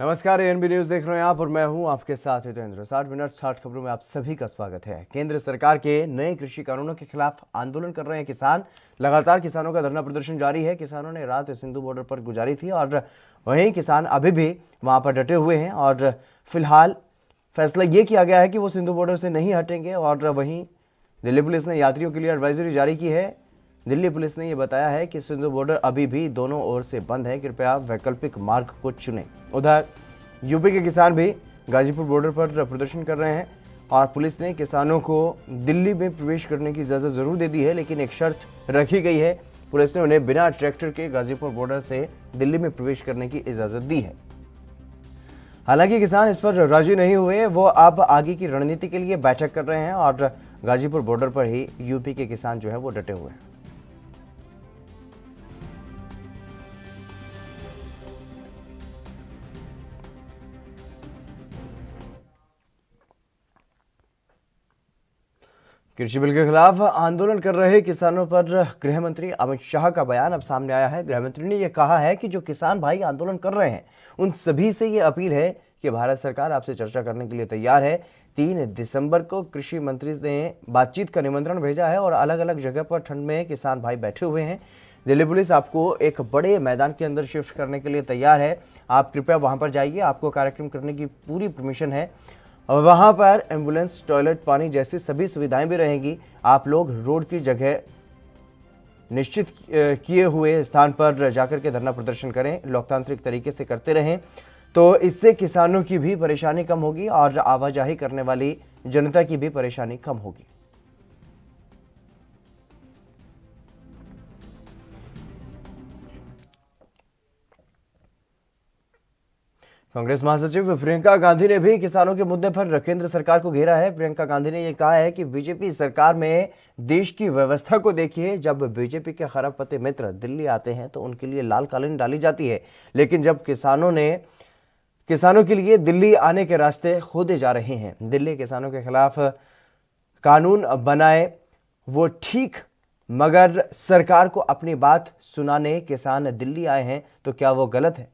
नमस्कार, ANB news देख रहे हैं आप और मैं हूं आपके साथ हितेंद्र। 60 मिनट 60 खबरों में आप सभी का स्वागत है। केंद्र सरकार के नए कृषि कानूनों के खिलाफ आंदोलन कर रहे हैं किसान। लगातार किसानों का धरना प्रदर्शन जारी है। किसानों ने रात सिंधु बॉर्डर पर गुजारी थी और वहीं किसान अभी भी वहां पर डटे हुए हैं और फिलहाल फैसला ये किया गया है कि वो सिंधु बॉर्डर से नहीं हटेंगे। और वहीं दिल्ली पुलिस ने यात्रियों के लिए एडवाइजरी जारी की है। दिल्ली पुलिस ने यह बताया है कि सिंधु बॉर्डर अभी भी दोनों ओर से बंद है, कृपया वैकल्पिक मार्ग को चुनें। उधर यूपी के किसान भी गाजीपुर बॉर्डर पर प्रदर्शन कर रहे हैं और पुलिस ने किसानों को दिल्ली में प्रवेश करने की इजाजत जरूर दे दी है, लेकिन एक शर्त रखी गई है। पुलिस ने उन्हें बिना ट्रैक्टर के गाजीपुर बॉर्डर से दिल्ली में प्रवेश करने की इजाजत दी है। हालांकि किसान इस पर राजी नहीं हुए, वो अब आगे की रणनीति के लिए बैठक कर रहे हैं और गाजीपुर बॉर्डर पर ही यूपी के किसान जो है वो डटे हुए हैं। कृषि बिल के खिलाफ आंदोलन कर रहे किसानों पर गृह मंत्री अमित शाह का बयान अब सामने आया है। गृह मंत्री ने यह कहा है कि जो किसान भाई आंदोलन कर रहे हैं उन सभी से यह अपील है कि भारत सरकार आपसे चर्चा करने के लिए तैयार है। 3 दिसंबर को कृषि मंत्री ने बातचीत का निमंत्रण भेजा है और अलग अलग जगह पर ठंड में किसान भाई बैठे हुए हैं। दिल्ली पुलिस आपको एक बड़े मैदान के अंदर शिफ्ट करने के लिए तैयार है, आप कृपया वहां पर जाइए, आपको कार्यक्रम करने की पूरी परमिशन है। वहां पर एम्बुलेंस, टॉयलेट, पानी जैसी सभी सुविधाएं भी रहेंगी। आप लोग रोड की जगह निश्चित किए हुए स्थान पर जाकर के धरना प्रदर्शन करें, लोकतांत्रिक तरीके से करते रहें, तो इससे किसानों की भी परेशानी कम होगी और आवाजाही करने वाली जनता की भी परेशानी कम होगी। कांग्रेस महासचिव प्रियंका गांधी ने भी किसानों के मुद्दे पर केंद्र सरकार को घेरा है। प्रियंका गांधी ने यह कहा है कि बीजेपी सरकार में देश की व्यवस्था को देखिए, जब बीजेपी के खरबपति मित्र दिल्ली आते हैं तो उनके लिए लाल कालीन डाली जाती है, लेकिन जब किसानों के लिए दिल्ली आने के रास्ते खोदे जा रहे हैं। दिल्ली किसानों के खिलाफ कानून बनाए वो ठीक, मगर सरकार को अपनी बात सुनाने किसान दिल्ली आए हैं तो क्या वो गलत है?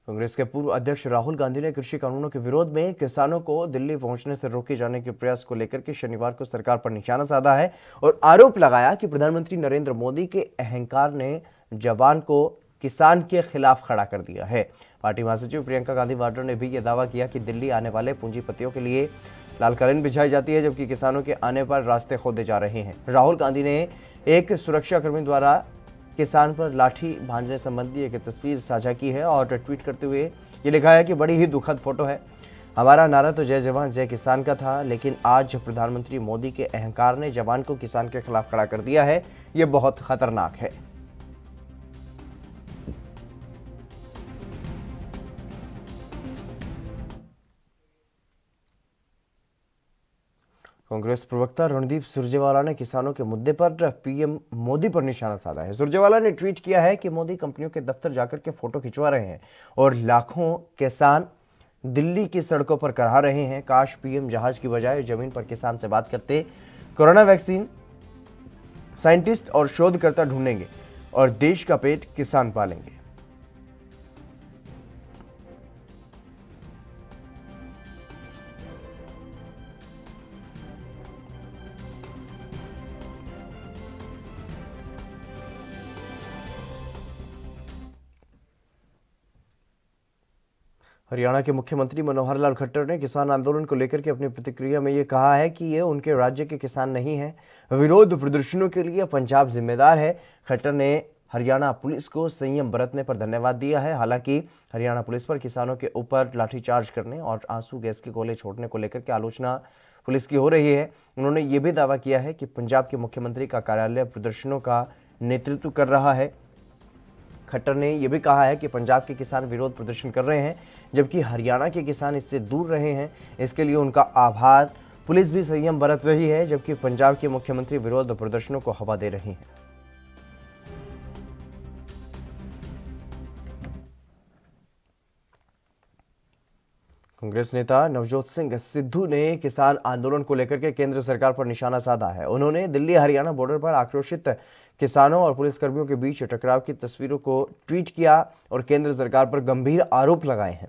कांग्रेस के पूर्व अध्यक्ष राहुल गांधी ने कृषि कानूनों के विरोध में किसानों को दिल्ली पहुंचने से रोके जाने के प्रयास को लेकर के शनिवार को सरकार पर निशाना साधा है और आरोप लगाया कि प्रधानमंत्री नरेंद्र मोदी के अहंकार ने जवान को किसान के खिलाफ खड़ा कर दिया है। पार्टी महासचिव प्रियंका गांधी वाड्रा ने भी यह दावा किया कि दिल्ली आने वाले पूंजीपतियों के लिए लाल कालीन बिछाई जाती है, जबकि किसानों के आने पर रास्ते खोदे जा रहे हैं। राहुल गांधी ने एक सुरक्षाकर्मी द्वारा किसान पर लाठी भांजने संबंधी एक तस्वीर साझा की है और ट्वीट करते हुए ये लिखा है कि बड़ी ही दुखद फोटो है। हमारा नारा तो जय जवान जय किसान का था, लेकिन आज प्रधानमंत्री मोदी के अहंकार ने जवान को किसान के खिलाफ खड़ा कर दिया है। ये बहुत खतरनाक है। कांग्रेस प्रवक्ता रणदीप सुरजेवाला ने किसानों के मुद्दे पर पीएम मोदी पर निशाना साधा है। सुरजेवाला ने ट्वीट किया है कि मोदी कंपनियों के दफ्तर जाकर के फोटो खिंचवा रहे हैं और लाखों किसान दिल्ली की सड़कों पर करहा रहे हैं। काश पीएम जहाज की बजाय जमीन पर किसान से बात करते। कोरोना वैक्सीन साइंटिस्ट और शोधकर्ता ढूंढेंगे और देश का पेट किसान पालेंगे। हरियाणा के मुख्यमंत्री मनोहर लाल खट्टर ने किसान आंदोलन को लेकर के अपनी प्रतिक्रिया में ये कहा है कि ये उनके राज्य के किसान नहीं हैं। विरोध प्रदर्शनों के लिए पंजाब जिम्मेदार है। खट्टर ने हरियाणा पुलिस को संयम बरतने पर धन्यवाद दिया है। हालांकि हरियाणा पुलिस पर किसानों के ऊपर लाठीचार्ज करने और आंसू गैस के गोले छोड़ने को लेकर के आलोचना पुलिस की हो रही है। उन्होंने ये भी दावा किया है कि पंजाब के मुख्यमंत्री का कार्यालय प्रदर्शनों का नेतृत्व कर रहा है। खट्टर ने यह भी कहा है कि पंजाब के किसान विरोध प्रदर्शन कर रहे हैं, जबकि हरियाणा के किसान इससे दूर रहे हैं। इसके लिए उनका आभार। पुलिस भी संयम बरत रही है, जबकि पंजाब के मुख्यमंत्री विरोध प्रदर्शनों को हवा दे रही हैं। कांग्रेस नेता नवजोत सिंह सिद्धू ने किसान आंदोलन को लेकर के केंद्र सरकार पर निशाना साधा है। उन्होंने दिल्ली हरियाणा बॉर्डर पर आक्रोशित किसानों और पुलिसकर्मियों के बीच टकराव की तस्वीरों को ट्वीट किया और केंद्र सरकार पर गंभीर आरोप लगाए हैं।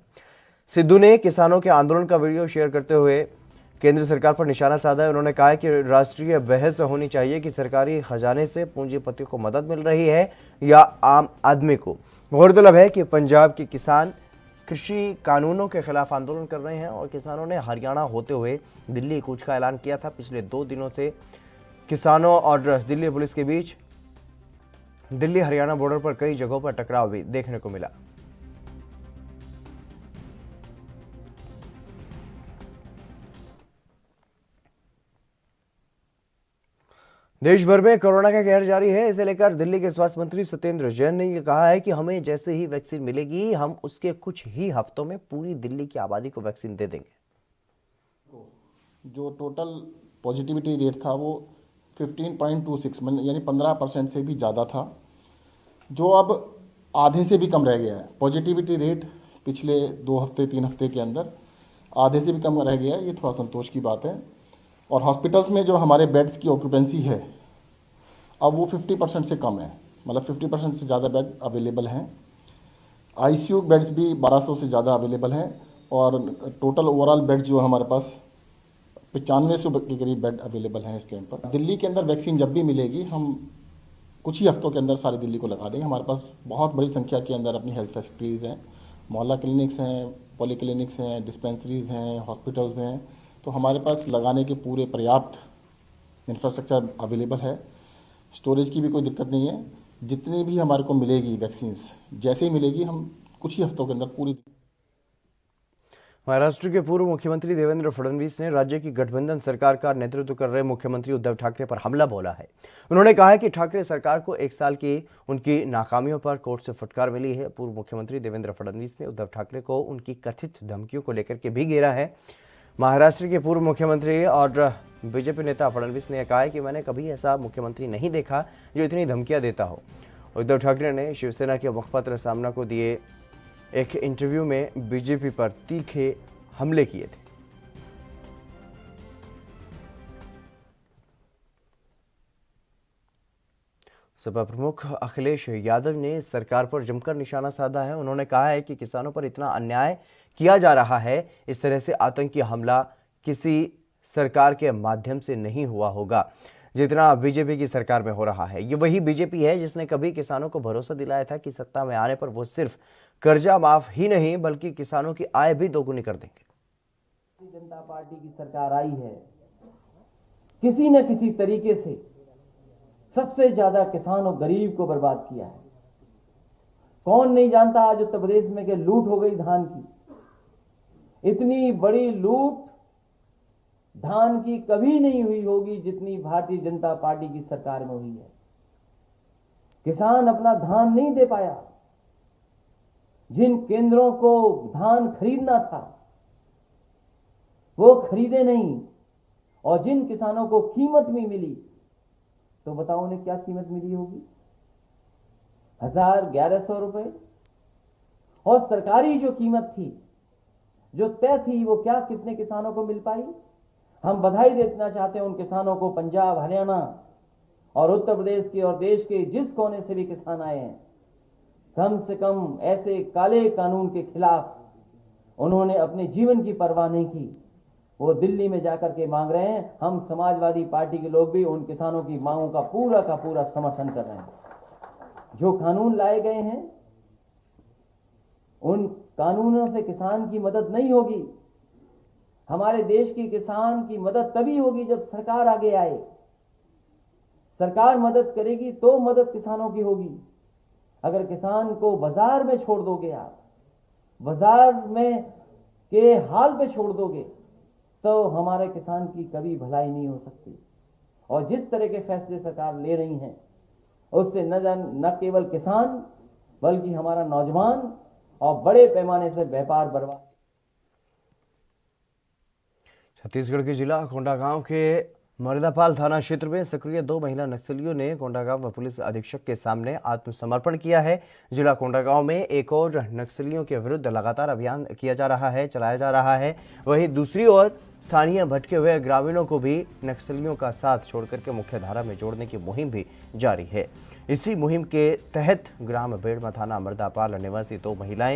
सिद्धू ने किसानों के आंदोलन का वीडियो शेयर करते हुए केंद्र सरकार पर निशाना साधा है। उन्होंने कहा कि राष्ट्रीय बहस होनी चाहिए कि सरकारी खजाने से पूंजीपतियों को मदद मिल रही है या आम आदमी को। गौरतलब है कि पंजाब के किसान कृषि कानूनों के खिलाफ आंदोलन कर रहे हैं और किसानों ने हरियाणा होते हुए दिल्ली कूच का ऐलान किया था। पिछले 2 दिनों से किसानों और दिल्ली पुलिस के बीच दिल्ली हरियाणा बॉर्डर पर कई जगहों पर टकराव भी देखने को मिला। देश भर में कोरोना का कहर जारी है। इसे लेकर दिल्ली के स्वास्थ्य मंत्री सत्येंद्र जैन ने यह कहा है कि हमें जैसे ही वैक्सीन मिलेगी हम उसके कुछ ही हफ्तों में पूरी दिल्ली की आबादी को वैक्सीन दे देंगे। जो टोटल पॉजिटिविटी रेट था वो 15.26 यानी 15% से भी ज़्यादा था, जो अब आधे से भी कम रह गया है। पॉजिटिविटी रेट पिछले 2 हफ्ते 3 हफ्ते के अंदर आधे से भी कम रह गया है। ये थोड़ा संतोष की बात है। और हॉस्पिटल्स में जो हमारे बेड्स की ऑक्यूपेंसी है अब वो 50% से कम है, मतलब 50% से ज़्यादा बेड अवेलेबल हैं। आईसीयू बेड्स भी 1200 से ज़्यादा अवेलेबल हैं और टोटल ओवरऑल बेड जो हमारे पास 9500 के करीब बेड अवेलेबल हैं इस टाइम पर। दिल्ली के अंदर वैक्सीन जब भी मिलेगी हम कुछ ही हफ्तों के अंदर सारी दिल्ली को लगा देंगे। हमारे पास बहुत बड़ी संख्या के अंदर अपनी हेल्थ फैसिलिटीज़ हैं, मोहल्ला क्लिनिक्स हैं, पॉली क्लिनिक्स हैं, डिस्पेंसरीज हैं, हॉस्पिटल्स हैं। तो हमारे पास लगाने के पूरे पर्याप्त इंफ्रास्ट्रक्चर अवेलेबल है। स्टोरेज की भी कोई दिक्कत नहीं है। जितनी भी हमारे को मिलेगी वैक्सीन्स, जैसे ही मिलेगी हम कुछ ही हफ्तों के अंदर पूरी। महाराष्ट्र के पूर्व मुख्यमंत्री देवेंद्र फडणवीस ने राज्य की गठबंधन सरकार का नेतृत्व कर रहे मुख्यमंत्री उद्धव ठाकरे पर हमला बोला है। उन्होंने कहा है कि ठाकरे सरकार को 1 साल की उनकी नाकामियों पर कोर्ट से फटकार मिली है। पूर्व मुख्यमंत्री देवेंद्र फडणवीस ने उद्धव ठाकरे को उनकी कथित धमकियों को लेकर के भी घेरा है। महाराष्ट्र के पूर्व मुख्यमंत्री और बीजेपी नेता फडणवीस ने कहा है कि मैंने कभी ऐसा मुख्यमंत्री नहीं देखा जो इतनी धमकियां देता हो। उद्धव ठाकरे ने शिवसेना के मुखपत्र सामना को दिए एक इंटरव्यू में बीजेपी पर तीखे हमले किए थे। सपा प्रमुख अखिलेश यादव ने सरकार पर जमकर निशाना साधा है। उन्होंने कहा है कि किसानों पर इतना अन्याय किया जा रहा है, इस तरह से आतंकी हमला किसी सरकार के माध्यम से नहीं हुआ होगा जितना बीजेपी की सरकार में हो रहा है। ये वही बीजेपी है जिसने कभी किसानों को भरोसा दिलाया था कि सत्ता में आने पर वो सिर्फ कर्जा माफ ही नहीं बल्कि किसानों की आय भी दोगुनी कर देंगे। जनता पार्टी की सरकार आई है, किसी न किसी तरीके से सबसे ज्यादा किसान और गरीब को बर्बाद किया है। कौन नहीं जानता आज उत्तर प्रदेश में कि लूट हो गई धान की। इतनी बड़ी लूट धान की कभी नहीं हुई होगी जितनी भारतीय जनता पार्टी की सरकार में हुई है। किसान अपना धान नहीं दे पाया। जिन केंद्रों को धान खरीदना था वो खरीदे नहीं, और जिन किसानों को कीमत भी मिली तो बताओ उन्हें क्या कीमत मिली होगी? 1100 रुपए। और सरकारी जो कीमत थी, जो तय थी, वो क्या कितने किसानों को मिल पाई? हम बधाई देना चाहते हैं उन किसानों को, पंजाब, हरियाणा और उत्तर प्रदेश के और देश के जिस कोने से भी किसान आए हैं, कम से कम ऐसे काले कानून के खिलाफ उन्होंने अपने जीवन की परवाह नहीं की। वो दिल्ली में जाकर के मांग रहे हैं। हम समाजवादी पार्टी के लोग भी उन किसानों की मांगों का पूरा समर्थन कर रहे हैं। जो कानून लाए गए हैं उन कानूनों से किसान की मदद नहीं होगी। हमारे देश के किसान की मदद तभी होगी जब सरकार आगे आए। सरकार मदद करेगी तो मदद किसानों की होगी। अगर किसान को बाजार में छोड़ दोगे, आप बाजार में के हाल पे छोड़ दोगे, तो हमारे किसान की कभी भलाई नहीं हो सकती। और जिस तरह के फैसले सरकार ले रही है उससे न केवल किसान बल्कि हमारा नौजवान और बड़े पैमाने से व्यापार बर्बाद। छत्तीसगढ़ के जिला कोंडागांव के मर्दापाल थाना क्षेत्र में सक्रिय 2 महिला नक्सलियों ने कोंडागांव पुलिस अधीक्षक के सामने आत्मसमर्पण किया है। जिला कोंडागांव में एक और नक्सलियों के विरुद्ध लगातार अभियान चलाया जा रहा है। वहीं दूसरी ओर स्थानीय भटके हुए ग्रामीणों को भी नक्सलियों का साथ छोड़कर के मुख्यधारा में जोड़ने की मुहिम भी जारी है। इसी मुहिम के तहत ग्राम बेड़मा थाना मर्दापाल निवासी 2 महिला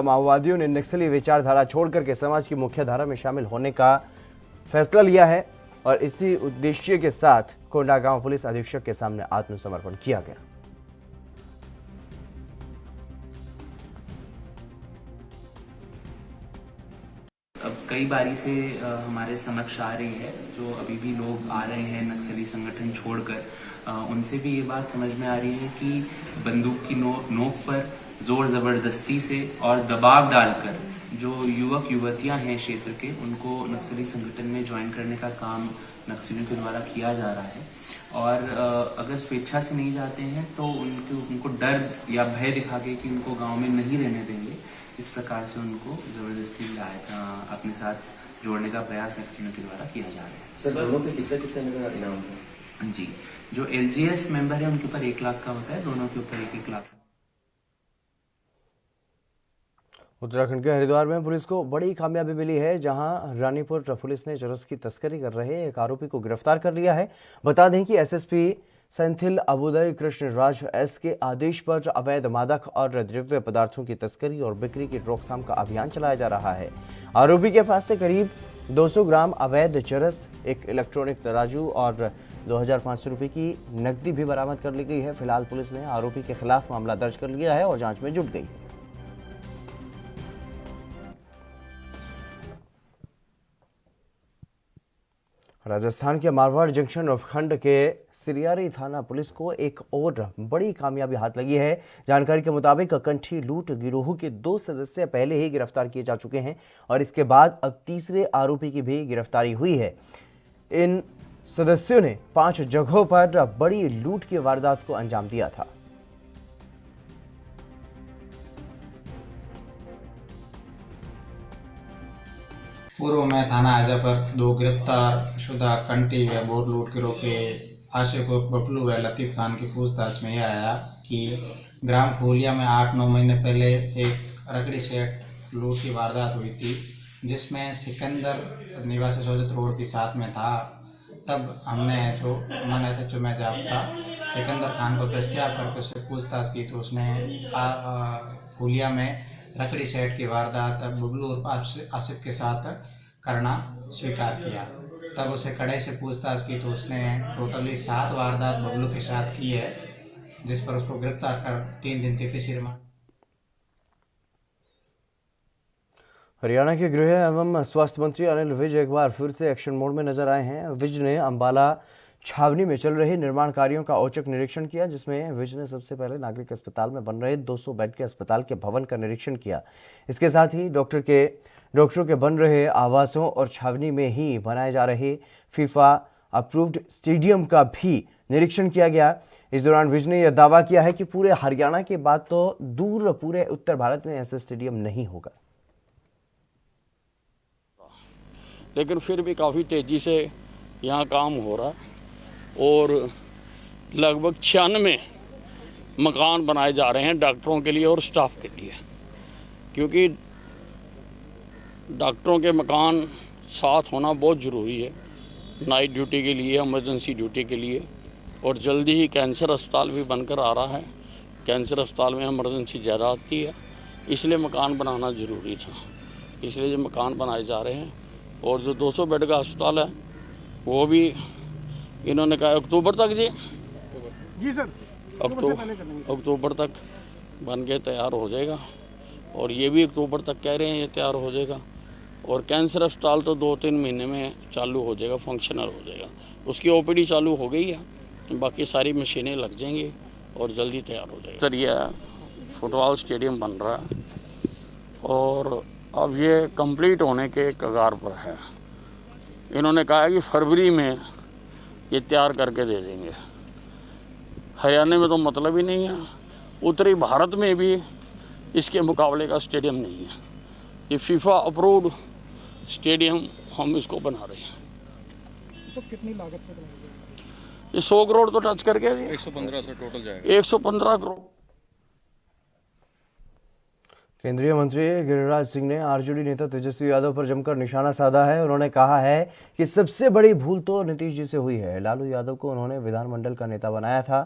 माओवादियों ने नक्सली विचारधारा छोड़कर के समाज की मुख्यधारा में शामिल होने का फैसला लिया है और इसी उद्देश्य के साथ कोंडागांव पुलिस अधीक्षक के सामने आत्मसमर्पण किया गया। अब कई बारी से हमारे समक्ष आ रही है, जो अभी भी लोग आ रहे हैं नक्सली संगठन छोड़कर, उनसे भी ये बात समझ में आ रही है कि बंदूक की नोक पर जोर जबरदस्ती से और दबाव डालकर जो युवक युवतियां हैं क्षेत्र के, उनको नक्सली संगठन में ज्वाइन करने का काम नक्सलियों के द्वारा किया जा रहा है। और अगर स्वेच्छा से नहीं जाते हैं तो उनको डर या भय दिखा के कि उनको गांव में नहीं रहने देंगे, इस प्रकार से उनको जबरदस्ती अपने साथ जोड़ने का प्रयास नक्सलियों के द्वारा किया जा रहा है। सर, दोनों पे कितना इनाम है? जी, जो LGS मेंबर है उनके ऊपर 1 लाख का होता है, दोनों के ऊपर 1-1 लाख। उत्तराखंड के हरिद्वार में पुलिस को बड़ी कामयाबी मिली है, जहां रानीपुर पुलिस ने चरस की तस्करी कर रहे एक आरोपी को गिरफ्तार कर लिया है। बता दें कि SSP सेंथिल अबुदय कृष्ण राज एस के आदेश पर अवैध मादक और द्रव्य पदार्थों की तस्करी और बिक्री की रोकथाम का अभियान चलाया जा रहा है। आरोपी के पास से करीब 200 ग्राम अवैध चरस, एक इलेक्ट्रॉनिक तराजू और 2500 रुपये की नकदी भी बरामद कर ली गई है। फिलहाल पुलिस ने आरोपी के खिलाफ मामला दर्ज कर लिया है और जांच में जुट गई है। राजस्थान के मारवाड़ जंक्शन उपखंड के सिरियारी थाना पुलिस को एक और बड़ी कामयाबी हाथ लगी है। जानकारी के मुताबिक कंठी लूट गिरोह के 2 सदस्य पहले ही गिरफ्तार किए जा चुके हैं और इसके बाद अब तीसरे आरोपी की भी गिरफ्तारी हुई है। इन सदस्यों ने 5 जगहों पर बड़ी लूट की वारदात को अंजाम दिया था। पूर्व में थाना आजा पर 2 गिरफ्तार शुदा कंटी व बोर लूट गिरोह के आशिक बबलू व लतीफ खान की पूछताछ में यह आया कि ग्राम फूलिया में 8-9 महीने पहले एक रकड़ी सेट लूट की वारदात हुई थी, जिसमें सिकंदर निवासी सोजत रोड के साथ में था। तब हमने जो मन SHO में जाब्ता सिकंदर खान को दस्तयाब करके उससे पूछताछ की तो उसने फूलिया में रकड़ी सेट की वारदात बबलू और आसिफ के साथ करना स्वीकार किया। तब उसे कड़ाई से पूछताछ की तो उसने टोटली 7 वारदात बबलू के साथ की है, जिस पर उसको गिरफ्तार कर 3 दिन की फिर रिमांड। हरियाणा के गृह एवं स्वास्थ्य मंत्री अनिल विज एक बार फिर से एक्शन मोड में नजर आए हैं। विज ने अंबाला छावनी में चल रहे निर्माण कार्यों का औचक निरीक्षण किया, जिसमें विज ने सबसे पहले नागरिक अस्पताल में बन रहे 200 बेड के अस्पताल के भवन का निरीक्षण किया। इसके साथ ही डॉक्टरों के बन रहे आवासों और छावनी में ही बनाए जा रहे फीफा अप्रूव्ड स्टेडियम का भी निरीक्षण किया गया। इस दौरान विज ने यह दावा किया है कि पूरे हरियाणा के बाद तो दूर पूरे उत्तर भारत में ऐसा स्टेडियम नहीं होगा। लेकिन फिर भी काफ़ी तेज़ी से यहाँ काम हो रहा है और लगभग 96 मकान बनाए जा रहे हैं डॉक्टरों के लिए और स्टाफ के लिए, क्योंकि डॉक्टरों के मकान साथ होना बहुत ज़रूरी है नाइट ड्यूटी के लिए, इमरजेंसी ड्यूटी के लिए। और जल्दी ही कैंसर अस्पताल भी बनकर आ रहा है। कैंसर अस्पताल में इमरजेंसी ज़्यादा आती है, इसलिए मकान बनाना ज़रूरी था, इसलिए जो मकान बनाए जा रहे हैं। और जो 200 बेड का अस्पताल है वो भी इन्होंने कहा अक्टूबर तक जी सर, अक्टूबर तक बन के तैयार हो जाएगा। और ये भी अक्टूबर तक कह रहे हैं ये तैयार हो जाएगा। और कैंसर अस्पताल तो 2-3 महीने में चालू हो जाएगा, फंक्शनल हो जाएगा। उसकी OPD चालू हो गई है, बाकी सारी मशीनें लग जाएंगी और जल्दी तैयार हो जाएगा। सर ये फुटबॉल स्टेडियम बन रहा है और अब ये कंप्लीट होने के कगार पर है। इन्होंने कहा है कि फरवरी में ये तैयार करके दे देंगे। हरियाणा में तो मतलब ही नहीं है, उत्तरी भारत में भी इसके मुकाबले का स्टेडियम नहीं है। ये फीफा अप्रूव्ड स्टेडियम हम इसको बना रहे हैं। सब कितनी लागत से बनाया जाएगा? ये 100 करोड़ तो टच कर गया जी। 115 से टोटल जाएगा। 115 करोड़। केंद्रीय मंत्री गिरिराज सिंह ने आरजेडी नेता तेजस्वी यादव पर जमकर निशाना साधा है। उन्होंने कहा है कि सबसे बड़ी भूल तो नीतीश जी से हुई है। लालू यादव को उन्होंने विधानमंडल का नेता बनाया था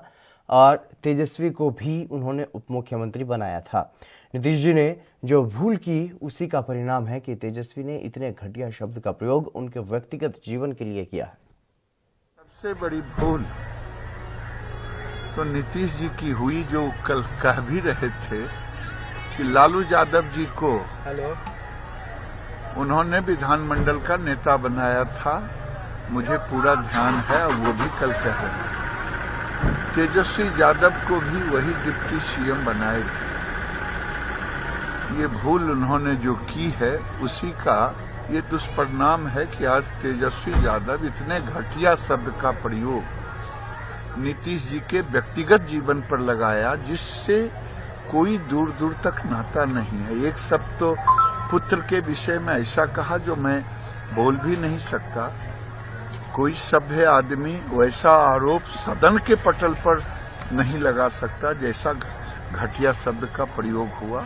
और तेजस्वी को भी उन्होंने उप मुख्यमंत्री बनाया था। नीतीश जी ने जो भूल की उसी का परिणाम है कि तेजस्वी ने इतने घटिया शब्द का प्रयोग उनके व्यक्तिगत जीवन के लिए किया है। सबसे बड़ी भूल तो नीतीश जी की हुई, जो कल कह भी रहे थे कि लालू यादव जी को उन्होंने विधानमंडल का नेता बनाया था। मुझे पूरा ध्यान है और वो भी कल कह रहे हैं। तेजस्वी यादव को भी वही डिप्टी सीएम बनाए थे। ये भूल उन्होंने जो की है उसी का ये दुष्परिणाम है कि आज तेजस्वी यादव इतने घटिया शब्द का प्रयोग नीतीश जी के व्यक्तिगत जीवन पर लगाया जिससे कोई दूर दूर तक नाता नहीं है। एक शब्द तो पुत्र के विषय में ऐसा कहा जो मैं बोल भी नहीं सकता। कोई सभ्य आदमी वैसा आरोप सदन के पटल पर नहीं लगा सकता जैसा घटिया शब्द का प्रयोग हुआ।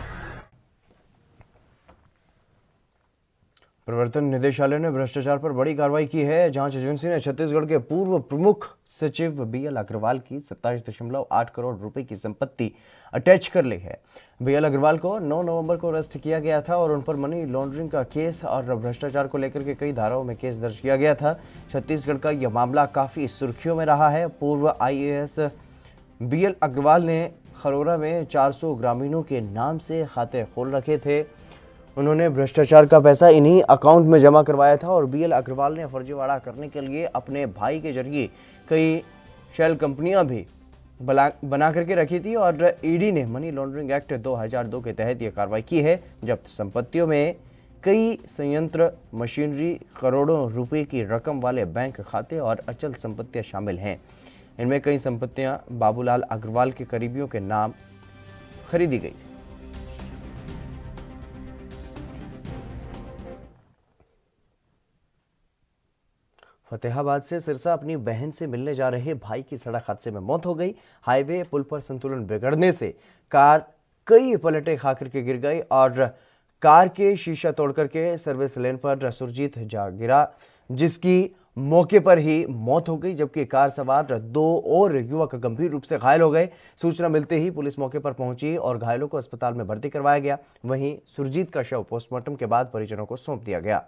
प्रवर्तन निदेशालय ने भ्रष्टाचार पर बड़ी कार्रवाई की है। जांच एजेंसी ने छत्तीसगढ़ के पूर्व प्रमुख सचिव बीएल अग्रवाल की 27.8 करोड़ रुपए की संपत्ति अटैच कर ली है। बीएल अग्रवाल को 9 नवंबर को अरेस्ट किया गया था और उन पर मनी लॉन्ड्रिंग का केस और भ्रष्टाचार को लेकर के कई धाराओं में केस दर्ज किया गया था। छत्तीसगढ़ का यह मामला काफी सुर्खियों में रहा है। पूर्व आईएएस बीएल अग्रवाल ने खरोरा में 400 ग्रामीणों के नाम से खाते खोल रखे थे। उन्होंने भ्रष्टाचार का पैसा इन्हीं अकाउंट में जमा करवाया था और बीएल अग्रवाल ने फर्जीवाड़ा करने के लिए अपने भाई के जरिए कई शेल कंपनियां भी बना करके रखी थी और ईडी ने मनी लॉन्ड्रिंग एक्ट 2002 के तहत यह कार्रवाई की है। जब्त संपत्तियों में कई संयंत्र, मशीनरी, करोड़ों रुपए की रकम वाले बैंक खाते और अचल संपत्तियां शामिल हैं। इनमें कई संपत्तियां बाबूलाल अग्रवाल के करीबियों के नाम खरीदी गई थी। फतेहाबाद से सिरसा अपनी बहन से मिलने जा रहे भाई की सड़क हादसे में मौत हो गई। हाईवे पुल पर संतुलन बिगड़ने से कार कई पलटे खाकर के गिर गई और कार के शीशा तोड़ करके सर्विस लेन पर सुरजीत जा गिरा, जिसकी मौके पर ही मौत हो गई, जबकि कार सवार 2 और युवक गंभीर रूप से घायल हो गए। सूचना मिलते ही पुलिस मौके पर पहुंची और घायलों को अस्पताल में भर्ती करवाया गया। वहीं सुरजीत का शव पोस्टमार्टम के बाद परिजनों को सौंप दिया गया।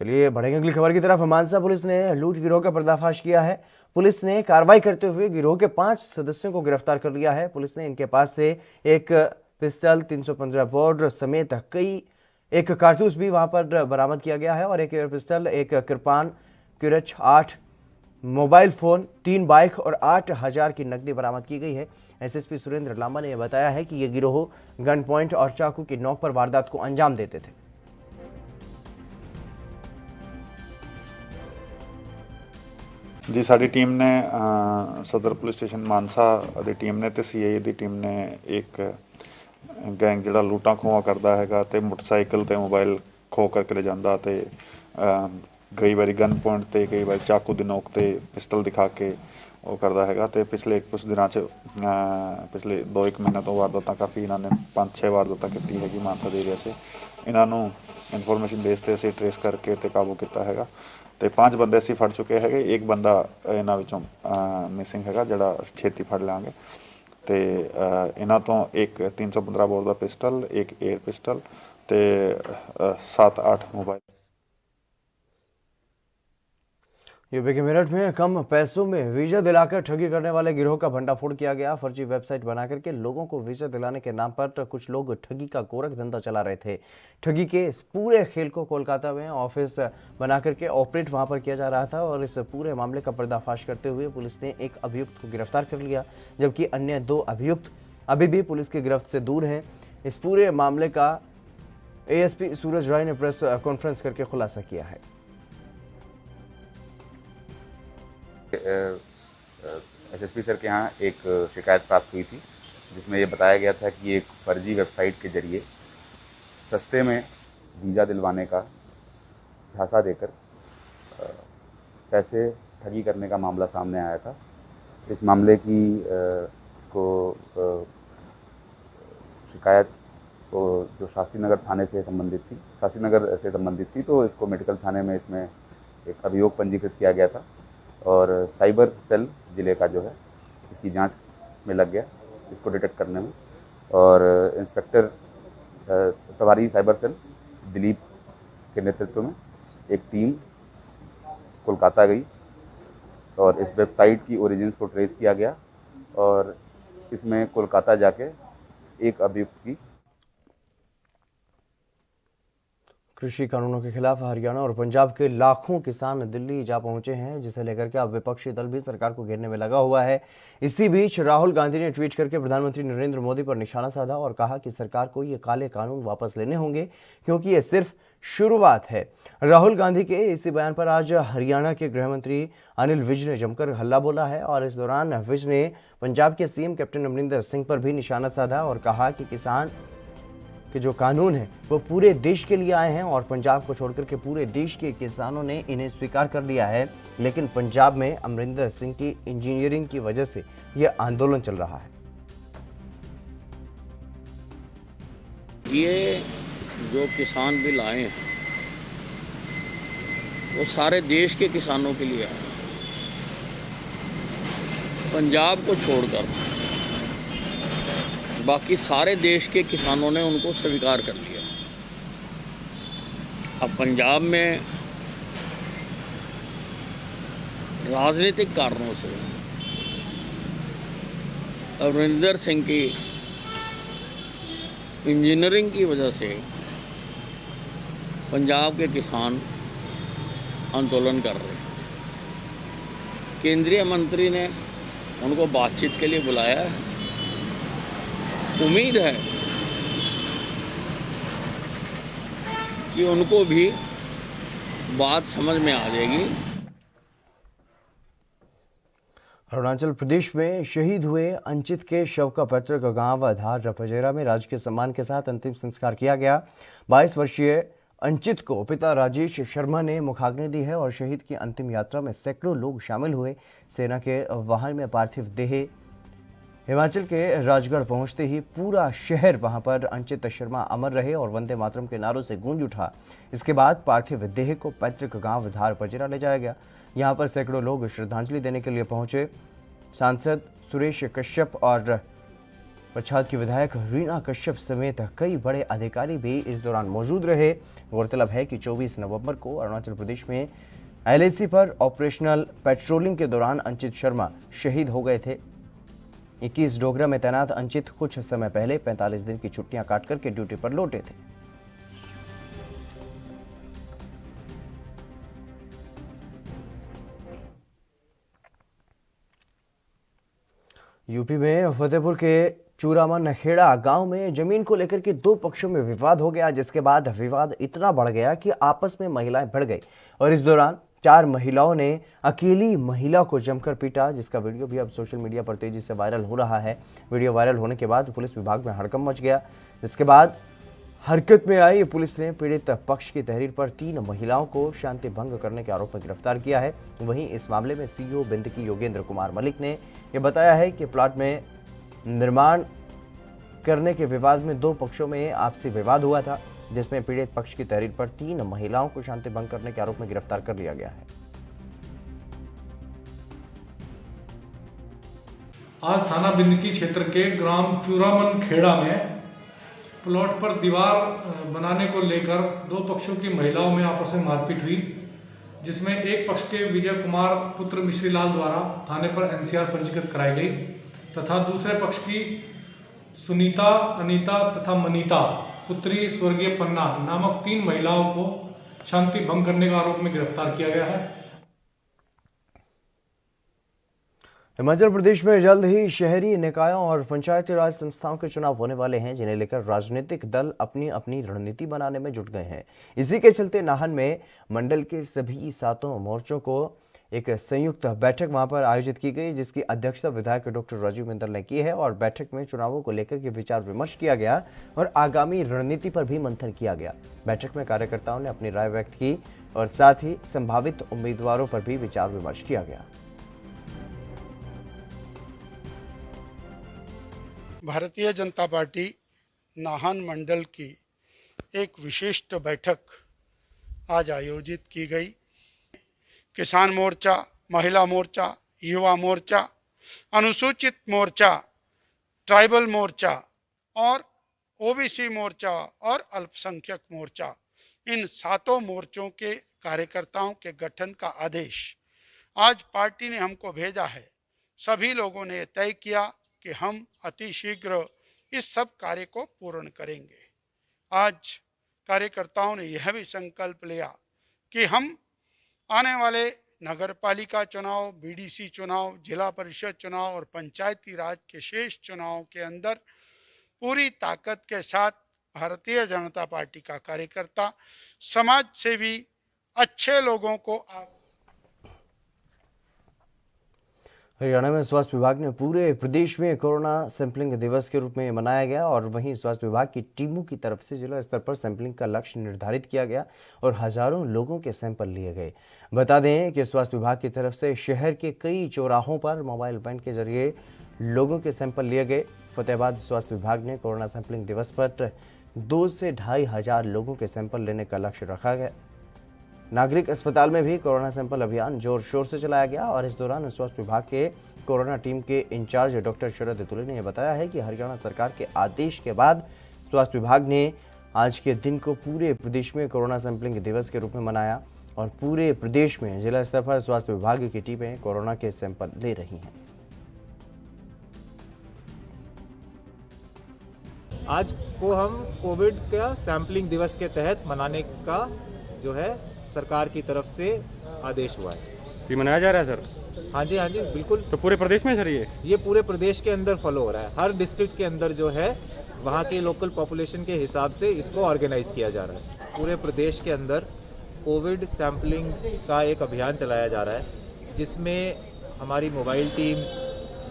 चलिए बढ़ेंगे अगली खबर की तरफ। मानसा पुलिस ने लूट गिरोह का पर्दाफाश किया है। पुलिस ने कार्रवाई करते हुए गिरोह के 5 सदस्यों को गिरफ्तार कर लिया है। पुलिस ने इनके पास से एक पिस्टल, 315 बोर समेत एक कारतूस भी वहां पर बरामद किया गया है और एक एयर पिस्टल, एक कृपान क्यूरच, 8 मोबाइल फोन, 3 बाइक और 8,000 की नकदी बरामद की गई है। एसएसपी सुरेंद्र लांबा ने बताया है कि यह गिरोह गन पॉइंट और चाकू की नोक पर वारदात को अंजाम देते थे। जी, ਸਾਡੀ ਟੀਮ ਨੇ ਸਦਰ ਪੁਲਿਸ ਸਟੇਸ਼ਨ ਮਾਨਸਾ ਦੀ ਟੀਮ ਨੇ ਤੇ ਸੀਆਈ ਦੀ ਟੀਮ ਨੇ ਇੱਕ ਗੈਂਗ ਜਿਹੜਾ ਲੂਟਾਂ ਖੋਹਾਂ ਕਰਦਾ ਹੈਗਾ ਤੇ ਮੋਟਰਸਾਈਕਲ ਤੇ ਮੋਬਾਈਲ ਖੋਹ ਕਰਕੇ ਲੈ ਜਾਂਦਾ ਤੇ ਕਈ ਵਾਰੀ ਗਨ ਪੁਆਇੰਟ ਤੇ ਕਈ ਵਾਰੀ ਚਾਕੂ ਦੀ ਨੋਕ ਤੇ ਪਿਸਟਲ ਦਿਖਾ ਕੇ ਉਹ ਕਰਦਾ ਹੈਗਾ ਤੇ ਪਿਛਲੇ ਕੁਝ ਦਿਨਾਂ 'ਚ ਪਿਛਲੇ 2-1 ਮਹੀਨੇ ਤੋਂ ਵਾਰਦਾਤਾਂ ਕਾਫੀ ਇਹਨਾਂ ਨੇ 5-6 ਵਾਰਦਾਤਾਂ ਕੀਤੀ ਹੈਗੀ ਮਾਨਸਾ ਦੇ ਏਰੀਆ 'ਚ। ਇਹਨਾਂ ਨੂੰ ਇਨਫੋਰਮੇਸ਼ਨ ਬੇਸ ਤੇ ਅਸੀਂ ਟ੍ਰੇਸ ਕਰਕੇ ਤੇ ਕਾਬੂ ਕੀਤਾ ਹੈਗਾ ਤੇ 5 ਬੰਦੇ ਅਸੀਂ ਫੜ ਚੁੱਕੇ ਹੈਗੇ। ਇੱਕ ਬੰਦਾ ਇਹਨਾਂ ਵਿੱਚੋਂ ਮਿਸਿੰਗ ਹੈਗਾ ਜਿਹੜਾ ਛੇਤੀ ਫੜ ਲਾਂਗੇ ਤੇ ਇਹਨਾਂ ਤੋਂ ਇੱਕ 315 ਬੋਰ ਦਾ ਪਿਸਟਲ, ਇੱਕ 에ਅਰ ਪਿਸਟਲ ਤੇ 7-8 मोबाइल। यूपी के मेरठ में कम पैसों में वीजा दिलाकर ठगी करने वाले गिरोह का भंडाफोड़ किया गया। फर्जी वेबसाइट बनाकर के लोगों को वीजा दिलाने के नाम पर कुछ लोग ठगी का गोरख धंधा चला रहे थे। ठगी के इस पूरे खेल को कोलकाता में ऑफिस बनाकर के ऑपरेट वहां पर किया जा रहा था और इस पूरे मामले का पर्दाफाश करते हुए पुलिस ने एक अभियुक्त को गिरफ्तार कर लिया, जबकि अन्य 2 अभियुक्त अभी भी पुलिस की गिरफ्त से दूर हैं। इस पूरे मामले का एएसपी सूरज राय ने प्रेस कॉन्फ्रेंस करके खुलासा किया है। एसएसपी सर के यहाँ एक शिकायत प्राप्त हुई थी जिसमें ये बताया गया था कि एक फर्जी वेबसाइट के जरिए सस्ते में वीज़ा दिलवाने का झांसा देकर पैसे ठगी करने का मामला सामने आया था। इस मामले की शिकायत को जो शास्त्री नगर थाने से संबंधित थी, तो इसको मेडिकल थाने में इसमें एक अभियोग पंजीकृत किया गया था और साइबर सेल जिले का जो है इसकी जांच में लग गया इसको डिटेक्ट करने में। और इंस्पेक्टर प्रभारी साइबर सेल दिलीप के नेतृत्व में एक टीम कोलकाता गई और इस वेबसाइट की ओरिजिन्स को ट्रेस किया गया और इसमें कोलकाता जाके एक अभियुक्त की कृषि कानूनों के खिलाफ हरियाणा और पंजाब के लाखों किसान दिल्ली जा पहुंचे हैं, जिसे लेकर के अब विपक्षी दल भी सरकार को घेरने में लगा हुआ है। इसी बीच राहुल गांधी ने ट्वीट करके प्रधानमंत्री नरेंद्र मोदी पर निशाना साधा और कहा कि सरकार को ये काले कानून वापस लेने होंगे क्योंकि ये सिर्फ शुरुआत है। राहुल गांधी के इसी बयान पर आज हरियाणा के गृह मंत्री अनिल विज ने जमकर हल्ला बोला है और इस दौरान विज ने पंजाब के सीएम कैप्टन अमरिंदर सिंह पर भी निशाना साधा और कहा कि किसान के जो कानून है वो पूरे देश के लिए आए हैं और पंजाब को छोड़कर के पूरे देश के किसानों ने इन्हें स्वीकार कर लिया है, लेकिन पंजाब में अमरिंदर सिंह की इंजीनियरिंग की वजह से यह आंदोलन चल रहा है। ये जो किसान बिल आए हैं वो सारे देश के किसानों के लिए आए हैं। पंजाब को छोड़कर बाकी सारे देश के किसानों ने उनको स्वीकार कर लिया। अब पंजाब में राजनीतिक कारणों से अमरिंदर सिंह की इंजीनियरिंग की वजह से पंजाब के किसान आंदोलन कर रहे हैं। केंद्रीय मंत्री ने उनको बातचीत के लिए बुलाया है। उम्मीद है कि उनको भी बात समझ में आ जाएगी। अरुणाचल प्रदेश में शहीद हुए अंचित के शव का पैतृक गांव धार पजेरा में राजकीय सम्मान के साथ अंतिम संस्कार किया गया। 22 वर्षीय अंचित को पिता राजेश शर्मा ने मुखाग्नि दी है और शहीद की अंतिम यात्रा में सैकड़ों लोग शामिल हुए। सेना के वाहन में पार्थिव देह हिमाचल के राजगढ़ पहुंचते ही पूरा शहर वहां पर अंचित शर्मा अमर रहे और वंदे मातरम के नारों से गूंज उठा। इसके बाद पार्थिव देह को पैतृक गांव धार पजेरा ले जाया गया। यहां पर सैकड़ों लोग श्रद्धांजलि देने के लिए पहुंचे। सांसद सुरेश कश्यप और पच्छाद की विधायक रीना कश्यप समेत कई बड़े अधिकारी भी इस दौरान मौजूद रहे। गौरतलब है कि 24 नवंबर को अरुणाचल प्रदेश में LAC पर ऑपरेशनल पेट्रोलिंग के दौरान अंचित शर्मा शहीद हो गए थे। 21 डोगरा में तैनात अंचित कुछ समय पहले 45 दिन की छुट्टियां काट करके ड्यूटी पर लौटे थे। यूपी में फतेहपुर के चूरामा नखेड़ा गांव में जमीन को लेकर के दो पक्षों में विवाद हो गया, जिसके बाद विवाद इतना बढ़ गया कि आपस में महिलाएं भिड़ गई और इस दौरान 4 महिलाओं ने अकेली महिला को जमकर पीटा, जिसका वीडियो भी अब सोशल मीडिया पर तेजी से वायरल हो रहा है। वीडियो वायरल होने के बाद पुलिस विभाग में हड़कंप मच गया। इसके बाद हरकत में आई पुलिस ने पीड़ित पक्ष की तहरीर पर 3 महिलाओं को शांति भंग करने के आरोप में गिरफ्तार किया है। वहीं इस मामले में सीईओ बिंदकी योगेंद्र कुमार मलिक ने यह बताया है कि प्लॉट में निर्माण करने के विवाद में 2 पक्षों में आपसी विवाद हुआ था, जिसमें पीड़ित पक्ष की तहरीर पर 3 महिलाओं को शांति भंग करने के आरोप में गिरफ्तार कर लिया गया है। आज थाना बिंदकी क्षेत्र के ग्राम चूरामन खेड़ा में प्लॉट पर दीवार बनाने को लेकर 2 पक्षों की महिलाओं में आपस में मारपीट हुई, जिसमें एक पक्ष के विजय कुमार पुत्र मिश्रीलाल द्वारा थाने पर NCR पंजीकृत कराई गई तथा दूसरे पक्ष की सुनीता, अनीता तथा मनीता पुत्री स्वर्गीय पन्ना नामक 3 महिलाओं को शांति भंग करने के आरोप में गिरफ्तार किया गया है। हिमाचल प्रदेश में जल्द ही शहरी निकायों और पंचायती राज संस्थाओं के चुनाव होने वाले हैं, जिन्हें लेकर राजनीतिक दल अपनी अपनी रणनीति बनाने में जुट गए हैं। इसी के चलते नाहन में मंडल के सभी 7 मोर्चों को एक संयुक्त बैठक वहां पर आयोजित की गई, जिसकी अध्यक्षता विधायक डॉक्टर राजीव बिंदल ने की है। और बैठक में चुनावों को लेकर के विचार विमर्श किया गया और आगामी रणनीति पर भी मंथन किया गया। बैठक में कार्यकर्ताओं ने अपनी राय व्यक्त की और साथ ही संभावित उम्मीदवारों पर भी विचार विमर्श किया गया। भारतीय जनता पार्टी नाहन मंडल की एक विशिष्ट बैठक आज आयोजित की गई। किसान मोर्चा, महिला मोर्चा, युवा मोर्चा, अनुसूचित मोर्चा, ट्राइबल मोर्चा और ओबीसी मोर्चा और अल्पसंख्यक मोर्चा, इन सातों मोर्चों के कार्यकर्ताओं के गठन का आदेश आज पार्टी ने हमको भेजा है। सभी लोगों ने तय किया कि हम अतिशीघ्र इस सब कार्य को पूर्ण करेंगे। आज कार्यकर्ताओं ने यह भी संकल्प लिया कि हम आने वाले नगर पालिका चुनाव, बीडीसी चुनाव, जिला परिषद चुनाव और पंचायती राज के शेष चुनावों के अंदर पूरी ताकत के साथ भारतीय जनता पार्टी का कार्यकर्ता समाज से भी अच्छे लोगों को हरियाणा में स्वास्थ्य विभाग ने पूरे प्रदेश में कोरोना सैंपलिंग दिवस के रूप में मनाया गया और वहीं स्वास्थ्य विभाग की टीमों की तरफ से जिला स्तर पर सैंपलिंग का लक्ष्य निर्धारित किया गया और हजारों लोगों के सैंपल लिए गए। बता दें कि स्वास्थ्य विभाग की तरफ से शहर के कई चौराहों पर मोबाइल वैन के जरिए लोगों के सैंपल लिए गए। फतेहाबाद स्वास्थ्य विभाग ने कोरोना सैंपलिंग दिवस पर 2 से 2,500 लोगों के सैंपल लेने का लक्ष्य रखा गया। नागरिक अस्पताल में भी कोरोना सैंपल अभियान जोर शोर से चलाया गया और इस दौरान स्वास्थ्य विभाग के कोरोना टीम के इंचार्ज डॉक्टर शरद तुले ने बताया है कि हरियाणा सरकार के आदेश के बाद स्वास्थ्य विभाग ने आज के दिन को पूरे प्रदेश में कोरोना सैंपलिंग दिवस के रूप में मनाया और पूरे प्रदेश में जिला स्तर पर स्वास्थ्य विभाग की टीमें कोरोना के सैंपल ले रही हैं। आज को हम कोविड का सैंपलिंग दिवस के तहत मनाने का जो है सरकार की तरफ से आदेश हुआ है। ये मनाया जा रहा है सर? हाँ जी बिल्कुल। तो पूरे प्रदेश में सर ये पूरे प्रदेश के अंदर फॉलो हो रहा है। हर डिस्ट्रिक्ट के अंदर जो है वहाँ के लोकल पॉपुलेशन के हिसाब से इसको ऑर्गेनाइज किया जा रहा है। पूरे प्रदेश के अंदर कोविड सैंपलिंग का एक अभियान चलाया जा रहा है, जिसमें हमारी mobile teams,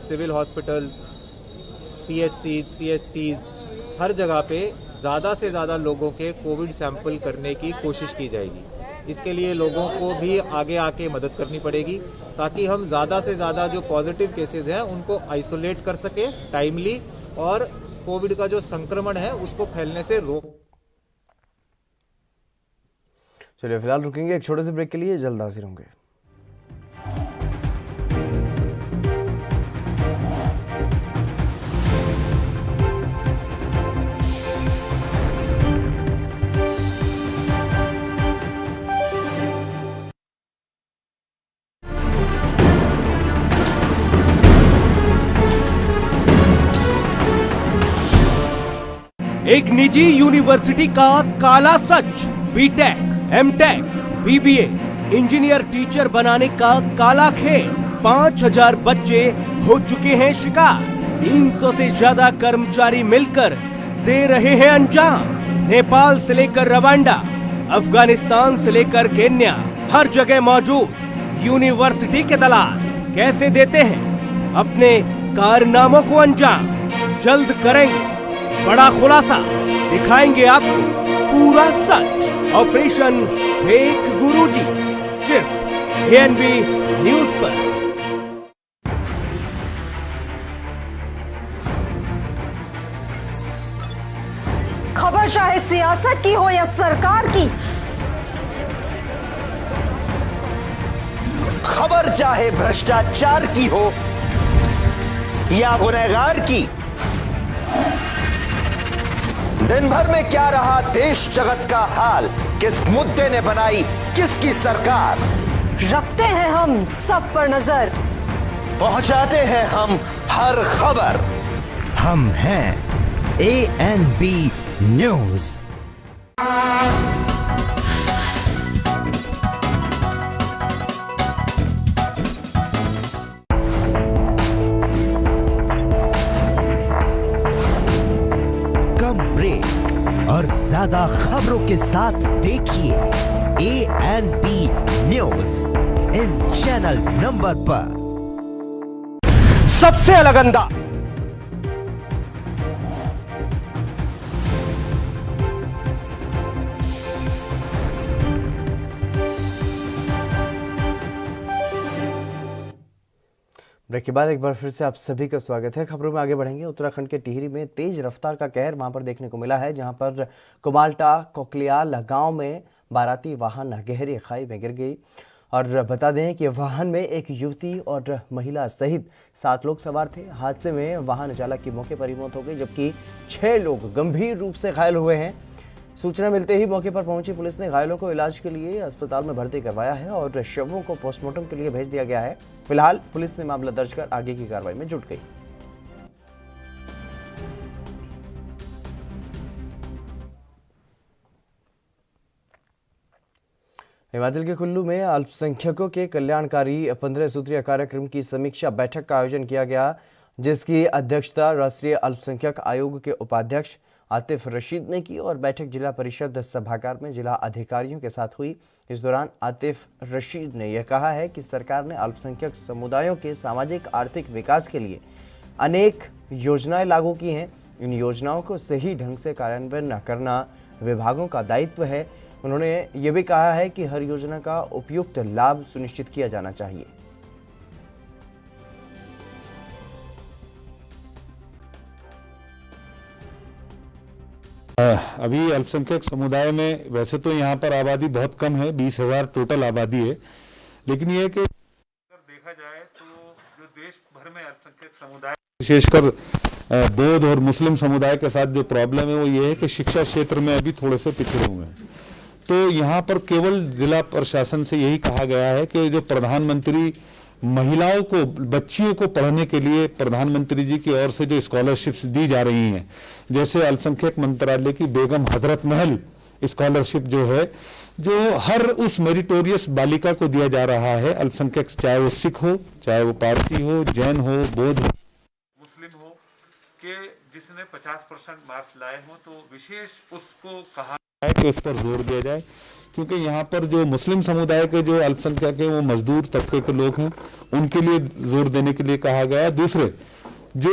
civil hospitals, PHCs, CSCs, हर जगह पे ज़्यादा से ज़्यादा लोगों के कोविड सैंपल करने की कोशिश की जाएगी। इसके लिए लोगों को भी आगे आके मदद करनी पड़ेगी ताकि हम ज़्यादा से ज़्यादा जो पॉजिटिव केसेस हैं उनको आइसोलेट कर सके टाइमली और कोविड का जो संक्रमण है उसको फैलने से रोक। चलिए फिलहाल रुकेंगे एक छोटे से ब्रेक के लिए, जल्द हाजिर होंगे। एक निजी यूनिवर्सिटी का काला सच, B Tech, M Tech, BBA, engineer teacher बनाने का काला खेल। 5,000 बच्चे हो चुके हैं शिकार। 300 से ज्यादा कर्मचारी मिलकर दे रहे हैं अंजाम। नेपाल से लेकर रवांडा, अफगानिस्तान से लेकर केन्या, हर जगह मौजूद यूनिवर्सिटी के दलाल कैसे देते हैं अपने कारनामों को अंजाम। जल्द करेंगे बड़ा खुलासा, दिखाएंगे आपको पूरा सच। ऑपरेशन फेक गुरुजी, सिर्फ ANV न्यूज पर। खबर चाहे सियासत की हो या सरकार की, खबर चाहे भ्रष्टाचार की हो या गुनहगार की, दिन भर में क्या रहा देश जगत का हाल, किस मुद्दे ने बनाई किसकी सरकार, रखते हैं हम सब पर नजर, पहुंचाते हैं हम हर खबर। हम हैं ANB न्यूज। और ज्यादा खबरों के साथ देखिए ANB न्यूज। इन चैनल नंबर पर। सबसे अलग अंदाज, ब्रेक के बाद एक बार फिर से आप सभी का स्वागत है। खबरों में आगे बढ़ेंगे। उत्तराखंड के टिहरी में तेज रफ्तार का कहर वहां पर देखने को मिला है, जहां पर कुमाल्टा कोकलियाल गांव में बाराती वाहन गहरी खाई में गिर गई। और बता दें कि वाहन में एक युवती और महिला सहित 7 लोग सवार थे। हादसे में वाहन चालक की मौके पर ही मौत हो गई, जबकि 6 लोग गंभीर रूप से घायल हुए हैं। सूचना मिलते ही मौके पर पहुंची पुलिस ने घायलों को इलाज के लिए अस्पताल में भर्ती करवाया है और शवों को पोस्टमार्टम के लिए भेज दिया गया है। फिलहाल पुलिस ने मामला दर्ज कर आगे की कार्रवाई में जुट गई। हिमाचल के कुल्लू में अल्पसंख्यकों के कल्याणकारी 15 सूत्रीय कार्यक्रम की समीक्षा बैठक का आयोजन किया गया, जिसकी अध्यक्षता राष्ट्रीय अल्पसंख्यक आयोग के उपाध्यक्ष आतिफ रशीद ने की और बैठक जिला परिषद सभागार में जिला अधिकारियों के साथ हुई। इस दौरान आतिफ रशीद ने यह कहा है कि सरकार ने अल्पसंख्यक समुदायों के सामाजिक आर्थिक विकास के लिए अनेक योजनाएं लागू की हैं। इन योजनाओं को सही ढंग से कार्यान्वयन करना विभागों का दायित्व है। उन्होंने ये भी कहा है कि हर योजना का उपयुक्त लाभ सुनिश्चित किया जाना चाहिए। अभी अल्पसंख्यक समुदाय में वैसे तो यहाँ पर आबादी बहुत कम है, 20,000 टोटल आबादी है, लेकिन ये कि अगर देखा जाए तो जो देश भर में अल्पसंख्यक समुदाय विशेषकर बौद्ध और मुस्लिम समुदाय के साथ जो प्रॉब्लम है वो ये है कि शिक्षा क्षेत्र में अभी थोड़े से पिछड़े हुए हैं। तो यहाँ पर केवल जिला प्रशासन से यही कहा गया है कि जो प्रधानमंत्री महिलाओं को, बच्चियों को पढ़ने के लिए प्रधानमंत्री जी की ओर से जो स्कॉलरशिप्स दी जा रही हैं, जैसे अल्पसंख्यक मंत्रालय की बेगम हजरत महल स्कॉलरशिप जो है, जो हर उस मेरिटोरियस बालिका को दिया जा रहा है, अल्पसंख्यक चाहे वो सिख हो, चाहे वो पारसी हो, जैन हो, बौद्ध हो, मुस्लिम हो, कि जिसने 50% मार्क्स लाए हो, तो विशेष उसको कहा है कि उस पर जोर दिया जाए, क्योंकि यहाँ पर जो मुस्लिम समुदाय के जो अल्पसंख्यक है वो मजदूर तबके के लोग हैं, उनके लिए जोर देने के लिए कहा गया है। दूसरे जो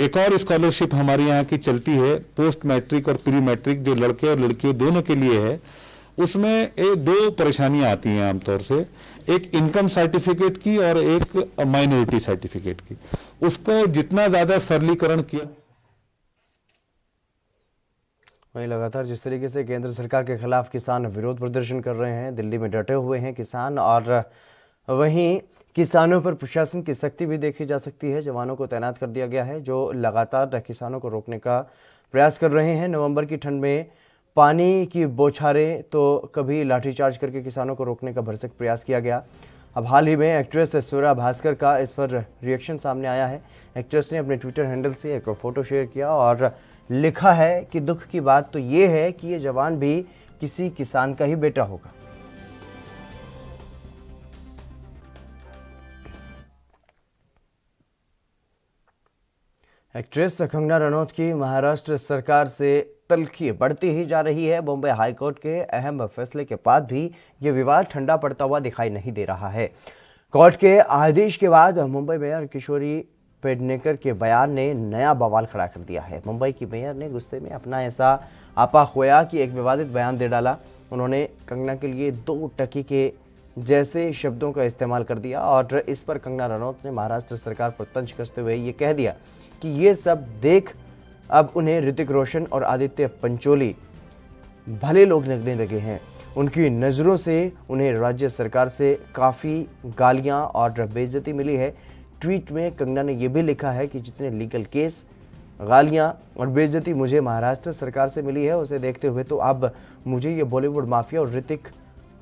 एक और स्कॉलरशिप हमारे यहाँ की चलती है, पोस्ट मैट्रिक और प्री मैट्रिक, जो लड़के और लड़कियों दोनों के लिए है, उसमें 2 परेशानियां आती हैं आमतौर से, एक इनकम सर्टिफिकेट की और एक माइनॉरिटी सर्टिफिकेट की। उसको जितना ज्यादा सरलीकरण किया। वहीं लगातार जिस तरीके से केंद्र सरकार के खिलाफ किसान विरोध प्रदर्शन कर रहे हैं, दिल्ली में डटे हुए हैं किसान, और वहीं किसानों पर प्रशासन की सख्ती भी देखी जा सकती है। जवानों को तैनात कर दिया गया है जो लगातार किसानों को रोकने का प्रयास कर रहे हैं। नवंबर की ठंड में पानी की बौछारें तो कभी लाठीचार्ज करके किसानों को रोकने का भरसक प्रयास किया गया। अब हाल ही में एक्ट्रेस स्वरा भास्कर का इस पर रिएक्शन सामने आया है। एक्ट्रेस ने अपने ट्विटर हैंडल से एक फोटो शेयर किया और लिखा है कि दुख की बात तो ये है कि ये जवान भी किसी किसान का ही बेटा होगा। एक्ट्रेस कंगना रनौत की महाराष्ट्र सरकार से तल्खी बढ़ती ही जा रही है। बॉम्बे हाईकोर्ट के अहम फैसले के बाद भी ये विवाद ठंडा पड़ता हुआ दिखाई नहीं दे रहा है। कोर्ट के आदेश के बाद मुंबई मेयर किशोरी पेडनेकर के बयान ने नया बवाल खड़ा कर दिया है। मुंबई की मेयर ने गुस्से में अपना ऐसा आपा खोया कि एक विवादित बयान दे डाला। उन्होंने कंगना के लिए 2 टकी के जैसे शब्दों का इस्तेमाल कर दिया और इस पर कंगना रनौत ने महाराष्ट्र सरकार पर तंज कसते हुए ये कह दिया कि ये सब देख अब उन्हें ऋतिक रोशन और आदित्य पंचोली भले लोग लगने लगे हैं। उनकी नज़रों से उन्हें राज्य सरकार से काफ़ी गालियां और बेइज्जती मिली है। ट्वीट में कंगना ने यह भी लिखा है कि जितने लीगल केस, गालियां और बेइज्जती मुझे महाराष्ट्र सरकार से मिली है, उसे देखते हुए तो अब मुझे ये बॉलीवुड माफिया और ऋतिक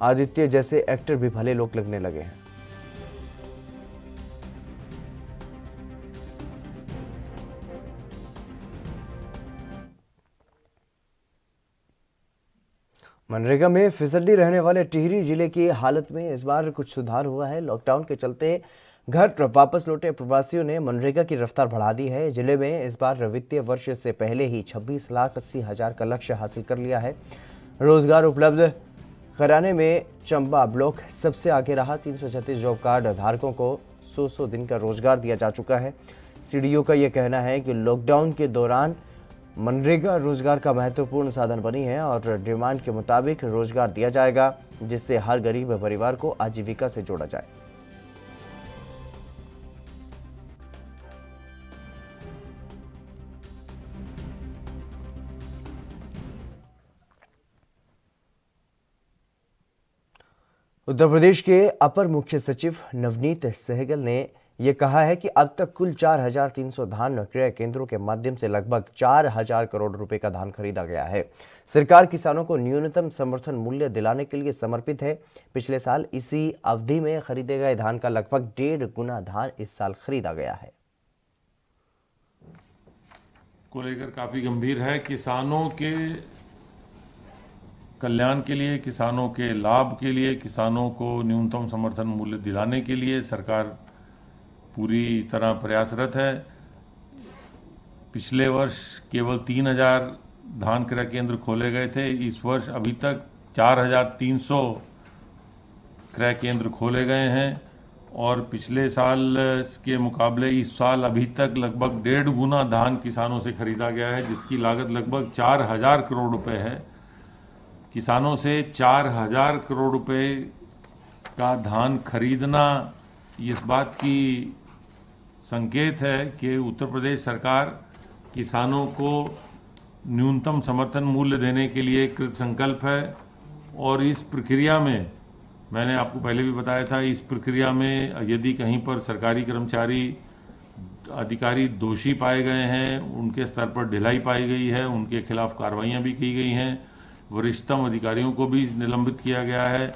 आदित्य जैसे एक्टर भी भले लोग लगने लगे हैं। मनरेगा में फिसड्डी रहने वाले टिहरी जिले की हालत में इस बार कुछ सुधार हुआ है। लॉकडाउन के चलते घर वापस लौटे प्रवासियों ने मनरेगा की रफ्तार बढ़ा दी है। जिले में इस बार वित्तीय वर्ष से पहले ही 26,80,000 का लक्ष्य हासिल कर लिया है। रोजगार उपलब्ध कराने में चंबा ब्लॉक सबसे आगे रहा। 336 जॉब कार्ड धारकों को 100 दिन का रोजगार दिया जा चुका है। सीडीओ का यह कहना है कि लॉकडाउन के दौरान मनरेगा रोजगार का महत्वपूर्ण साधन बनी है और डिमांड के मुताबिक रोजगार दिया जाएगा, जिससे हर गरीब परिवार को आजीविका से जोड़ा जाए। उत्तर प्रदेश के अपर मुख्य सचिव नवनीत सहगल ने यह कहा है कि अब तक कुल 4,300 धान क्रय केंद्रों के माध्यम से लगभग 4,000 करोड़ रुपए का धान खरीदा गया है। सरकार किसानों को न्यूनतम समर्थन मूल्य दिलाने के लिए समर्पित है। पिछले साल इसी अवधि में खरीदे गए धान का लगभग 1.5 गुना धान इस साल खरीदा गया है। को लेकर काफी गंभीर है। किसानों के कल्याण के लिए, किसानों के लाभ के लिए, किसानों को न्यूनतम समर्थन मूल्य दिलाने के लिए सरकार पूरी तरह प्रयासरत है। पिछले वर्ष केवल 3,000 धान क्रय केंद्र खोले गए थे। इस वर्ष अभी तक 4,300 क्रय केंद्र खोले गए हैं और पिछले साल के मुकाबले इस साल अभी तक लगभग 1.5 गुना धान किसानों से खरीदा गया है, जिसकी लागत लगभग 4,000 करोड़ रुपए है। किसानों से 4,000 करोड़ रुपए का धान खरीदना इस बात की संकेत है कि उत्तर प्रदेश सरकार किसानों को न्यूनतम समर्थन मूल्य देने के लिए कृत संकल्प है। और इस प्रक्रिया में, मैंने आपको पहले भी बताया था, इस प्रक्रिया में यदि कहीं पर सरकारी कर्मचारी अधिकारी दोषी पाए गए हैं, उनके स्तर पर ढिलाई पाई गई है, उनके खिलाफ कार्रवाइयां भी की गई हैं। वरिष्ठतम अधिकारियों को भी निलंबित किया गया है।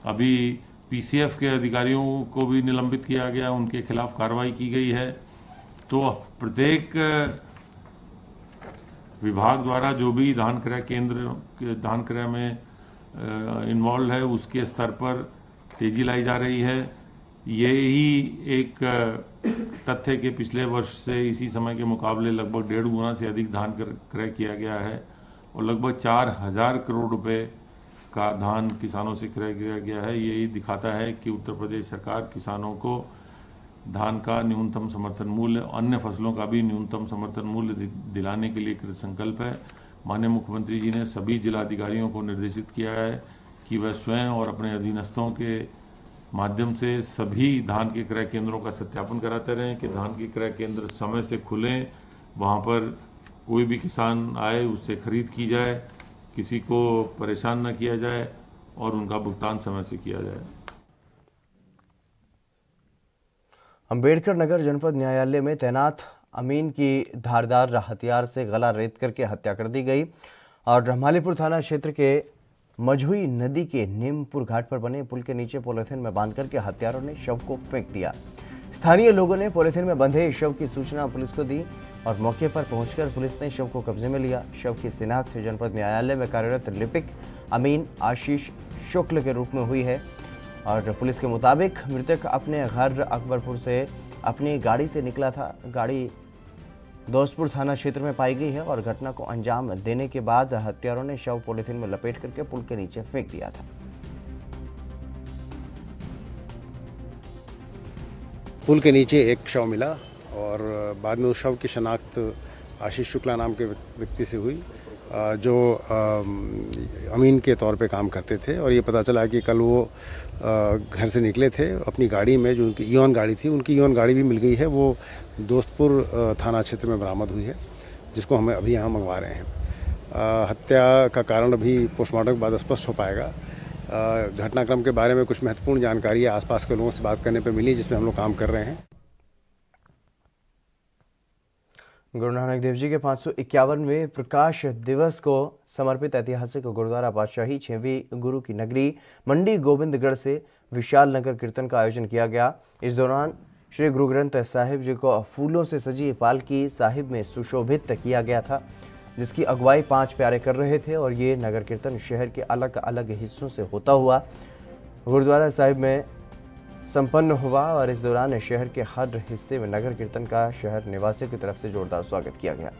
अभी पीसीएफ के अधिकारियों को भी निलंबित किया गया, उनके खिलाफ कार्रवाई की गई है। तो प्रत्येक विभाग द्वारा जो भी धान क्रय में इन्वॉल्व है, उसके स्तर पर तेजी लाई जा रही है। यही एक तथ्य के पिछले वर्ष से इसी समय के मुकाबले लगभग 1.5 गुना से अधिक धान क्रय किया गया है और लगभग 4,000 करोड़ रुपए का धान किसानों से क्रय किया गया है। यही दिखाता है कि उत्तर प्रदेश सरकार किसानों को धान का न्यूनतम समर्थन मूल्य, अन्य फसलों का भी न्यूनतम समर्थन मूल्य दिलाने के लिए कृत संकल्प है। माननीय मुख्यमंत्री जी ने सभी जिलाधिकारियों को निर्देशित किया है कि वह स्वयं और अपने अधीनस्थों के माध्यम से सभी धान के क्रय केंद्रों का सत्यापन कराते रहें कि धान के क्रय केंद्र समय से खुलें, वहां पर कोई भी किसान आए उससे खरीद की जाए, किसी को परेशान न किया जाए और उनका भुगतान समय से किया जाए। अंबेडकर नगर जनपद न्यायालय में तैनात अमीन की धारदार हथियार से गला रेत करके हत्या कर दी गई और रमालीपुर थाना क्षेत्र के मझुई नदी के नीमपुर घाट पर बने पुल के नीचे पॉलिथीन में बांध करके हत्यारों ने शव को फेंक दिया। स्थानीय लोगों ने पॉलिथीन में बंधे शव की सूचना पुलिस को दी और मौके पर पहुंचकर पुलिस ने शव को कब्जे में लिया। शव की शिनाख्त जनपद न्यायालय में कार्यरत लिपिक अमीन आशीष शुक्ल के रूप में हुई है और पुलिस के मुताबिक मृतक अपने घर अकबरपुर से अपनी गाड़ी से निकला था। गाड़ी दोस्तपुर थाना क्षेत्र में पाई गई है और घटना को अंजाम देने के बाद हत्यारों ने शव पॉलिथीन में लपेट करके पुल के नीचे फेंक दिया था। पुल के नीचे एक शव मिला और बाद में उस शव की शनाख्त आशीष शुक्ला नाम के व्यक्ति से हुई, जो अमीन के तौर पे काम करते थे। और ये पता चला कि कल वो घर से निकले थे अपनी गाड़ी में, जो उनकी ईओन गाड़ी थी, उनकी ईओन गाड़ी भी मिल गई है, वो दोस्तपुर थाना क्षेत्र में बरामद हुई है, जिसको हम अभी यहाँ मंगवा रहे हैं। हत्या का कारण अभी पोस्टमार्टम के बाद स्पष्ट हो पाएगा। घटनाक्रम के बारे में कुछ महत्वपूर्ण जानकारी आसपास के लोगों से बात करने पर मिली, जिसमें हम लोग काम कर रहे हैं। गुरु नानक देव जी के 551वें प्रकाश दिवस को समर्पित ऐतिहासिक गुरुद्वारा पातशाही 6वीं गुरु की नगरी मंडी गोविंदगढ़ से विशाल नगर कीर्तन का आयोजन किया गया। इस दौरान श्री गुरु ग्रंथ साहिब जी को फूलों से सजी पालकी साहिब में सुशोभित किया गया था, जिसकी अगुवाई 5 प्यारे कर रहे थे और ये नगर कीर्तन शहर के अलग अलग हिस्सों से होता हुआ गुरुद्वारा साहिब में संपन्न हुआ और इस दौरान शहर के हर हिस्से में नगर कीर्तन का शहर निवासियों की तरफ से जोरदार स्वागत किया गया।